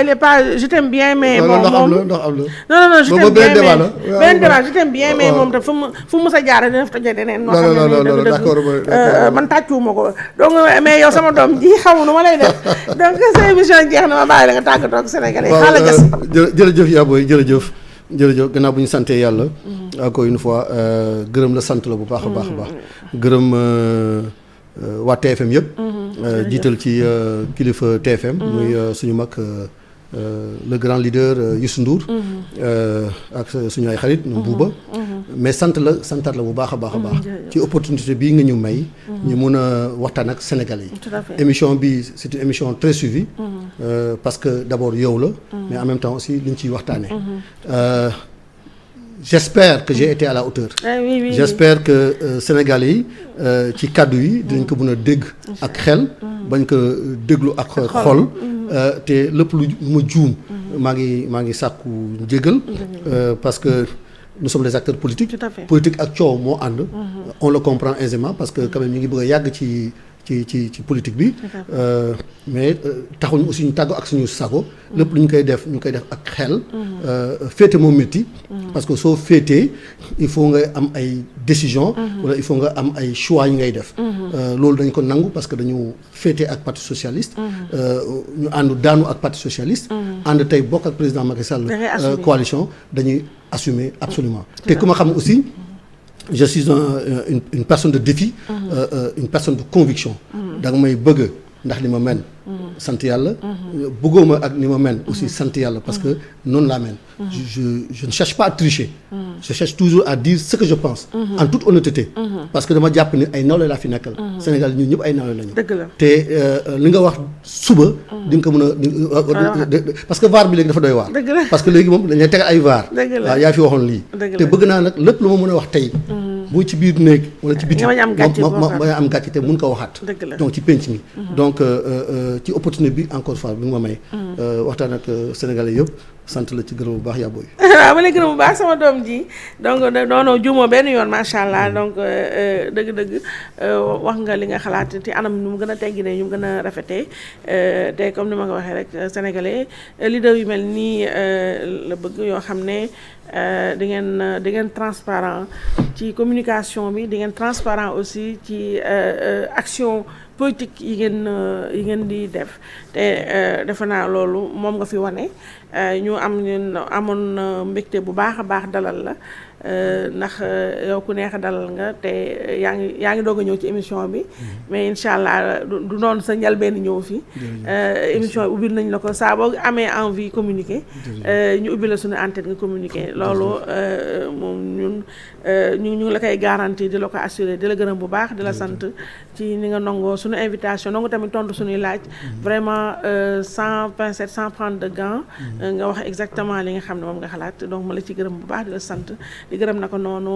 il est pas je t'aime bien mais. moom non je t'aime bien mais benn débat je t'aime bien mais moom tam fu mu sa jaaree dina fa tojee deneen. non d'accord man tàccuwuma ko donc mais yow sama doom ji xamu nu ma lay def donc sa émission jeex na ma bàyyi la nga tàggatoo ak Sénégalais xaaral gas. jërëjëf yaa booy jërëjëf. jërëjëf gannaaw bu ñu santee yàlla. encore une fois gërëm la sant la bu baax a baax a baax. gërëm waa TFM yëpp. jiital ci kilifa TFM. muy suñu mag le grand leader Youssou Ndour. ak suñu ay xarit ñoom Bouba. mais santaat la bu baax a baax a baax. ci opportunité bii nga ñu may. ñu mun a waxtaan ak Sénégalais yi. émission bi c'est une émission très suivie. parce que d'abord yow la. mais en même temps aussi li ñu ciy waxtaanee. J'espère que j'ai été à la hauteur. Oui. J'espère que Sénégalais yi ci kàddu yi dinañ ko mën a dégg ak xel. bañ ko déglu ak xol. te lépp lu ma juum. maa ngi sàkku njégal. parce que nous sommes des acteurs politiques. Tout à fait. Politique ak coow moo ànd. On le comprend aisément parce que quand même ñu ngi bëgg a yàgg ci politique bi. mais taxul aussi ñu tàggu ak suñu sago. lépp lu ñu koy def ak xel. féete moo métti. parce que soo féetee il faut nga am ay décisions. wala il faut nga am ay choix yi ngay def. loolu dañ ko nangu parce que dañu féete ak parti socialiste. ñu àndu daanu ak parti socialiste. ànd tey bokk ak président Macky Sall. coalition dañuy assumer absolument te ku ma xam aussi. Je suis une personne de défi, une personne de conviction. da nga may bëgg ndax li ma mel. sant yàlla. bëggoo ma ak ni ma mel aussi sant yàlla parce que noonu laa mel. je ne cherche pas à tricher. je cherche toujours à dire ce que je pense. en toute honnêteté. parce que dama jàpp ni ay nawle laa fi nekkal. Sénégal ñun ñëpp ay nawle lañu. dëgg la te li nga wax suba. di nga ko mën a parce que VAR bi léegi dafa doy waar. dëgg la parce que léegi moom dañuy tegal ay VAR. dëgg la waaw yaa fi waxoon lii. te bëgg naa nag lépp lu ma mën a wax tey. bu ci biir néeg wala ci biti ma am gàcce te mun ko waxaat. donc ci penc mi. donc ci opportunité bi encore fois bi nga ma may. waxtaan ak sénégalais yëpp sant la ci gërëm bu baax yaa booy. waaw ma lay gërëm bu baax sama doom ji donc doonoo juumoo benn yoon macha allah donc dëgg-dëgg wax nga li nga xalaat ci anam ñu mu gën a tegginee ñu mu gën a rafetee te comme ni ma ko waxee rek sénégalais leader yu mel nii la bëgg yoo xam ne di ngeen transparent ci communication bi di ngeen transparent aussi ci action politique yi ngeen di def te defe naa loolu moom nga fi wane ñu amoon mbégte bu baax a baax dalal la ndax yow ku neex a dalal nga te yaa ngi doog a ñëw ci émission bi mais incha allah du noonu sa njëlbeen ñëw fi émission bi ubbil nañ la ko saa boo amee envie communiquer ñu ubbi la suñu antenne nga communiquer loolu moom ñun ñu ngi la koy garantie di la ko assurer di la gërëm bu baax di la sant ci ni nga nangoo suñu invitation nangu tamit tontu suñuy laaj vraiment sans pincette sans prendre de gants nga wax exactement li nga xam ne moom nga xalaat donc ma la ci gërëm bu baax di la sant di gërëm na ko noonu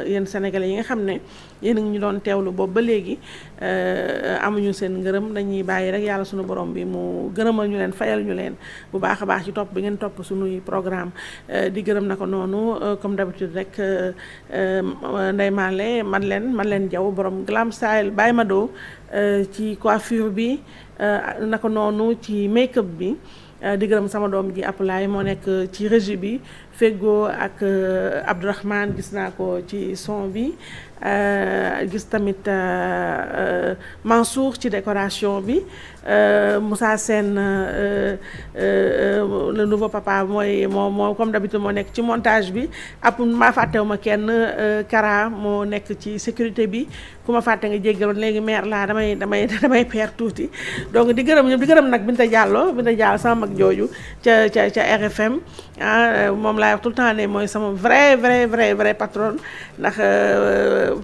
yéen sénégalais yi nga xam ne yéen a ngi ñu doon teewlu boobu ba léegi amuñu seen ngërëm dañuy bàyyi rek yàlla suñu borom bi mu gërëmal ñu leen fayal ñu leen bu baax a baax ci topp bi ngeen topp suñuy programme di gërëm na ko noonu comme d'habitude rek Ndeye Madeleine Diaw borom Glam Style Baye Mado ci coiffure bi na ko noonu ci make-up bi di gërëm sama doom ji Apulaay moo nekk ci régie bi Fego ak Abdourahmane gis naa ko ci son bi gis tamit Mansour ci décoration bi Moussa Sène le nouveau papa moo comme d'habitude moo nekk ci montage bi ap maa fàttewu ma kenn Kara moo nekk ci sécurité bi ku ma fàtte nga jéggaloon léegi maire laa damay peer tuuti donc di gërëm ñëpp di gërëm nag Binta Diallo sama mag jooju ca RFM moom laa wax tout le temps ne mooy sama vrai patron ndax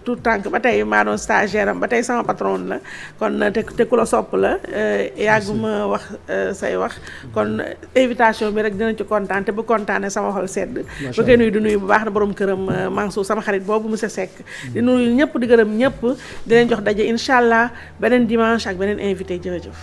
tout tànk ba tey maa doon stagiaire am ba tey sama patron la kon te ku la sopp la yàgguma wax say wax kon invitation bi rek dinañ ci kontaan te bu kontaanee sama xol sedd ba koy nuyu di nuyu bu baax na borom këram Mansour sama xarit boobu monsieur Seck di nuyu ñëpp di gërëm ñëpp di leen jox daje incha allah beneen dimanche ak beneen invité jërëjëf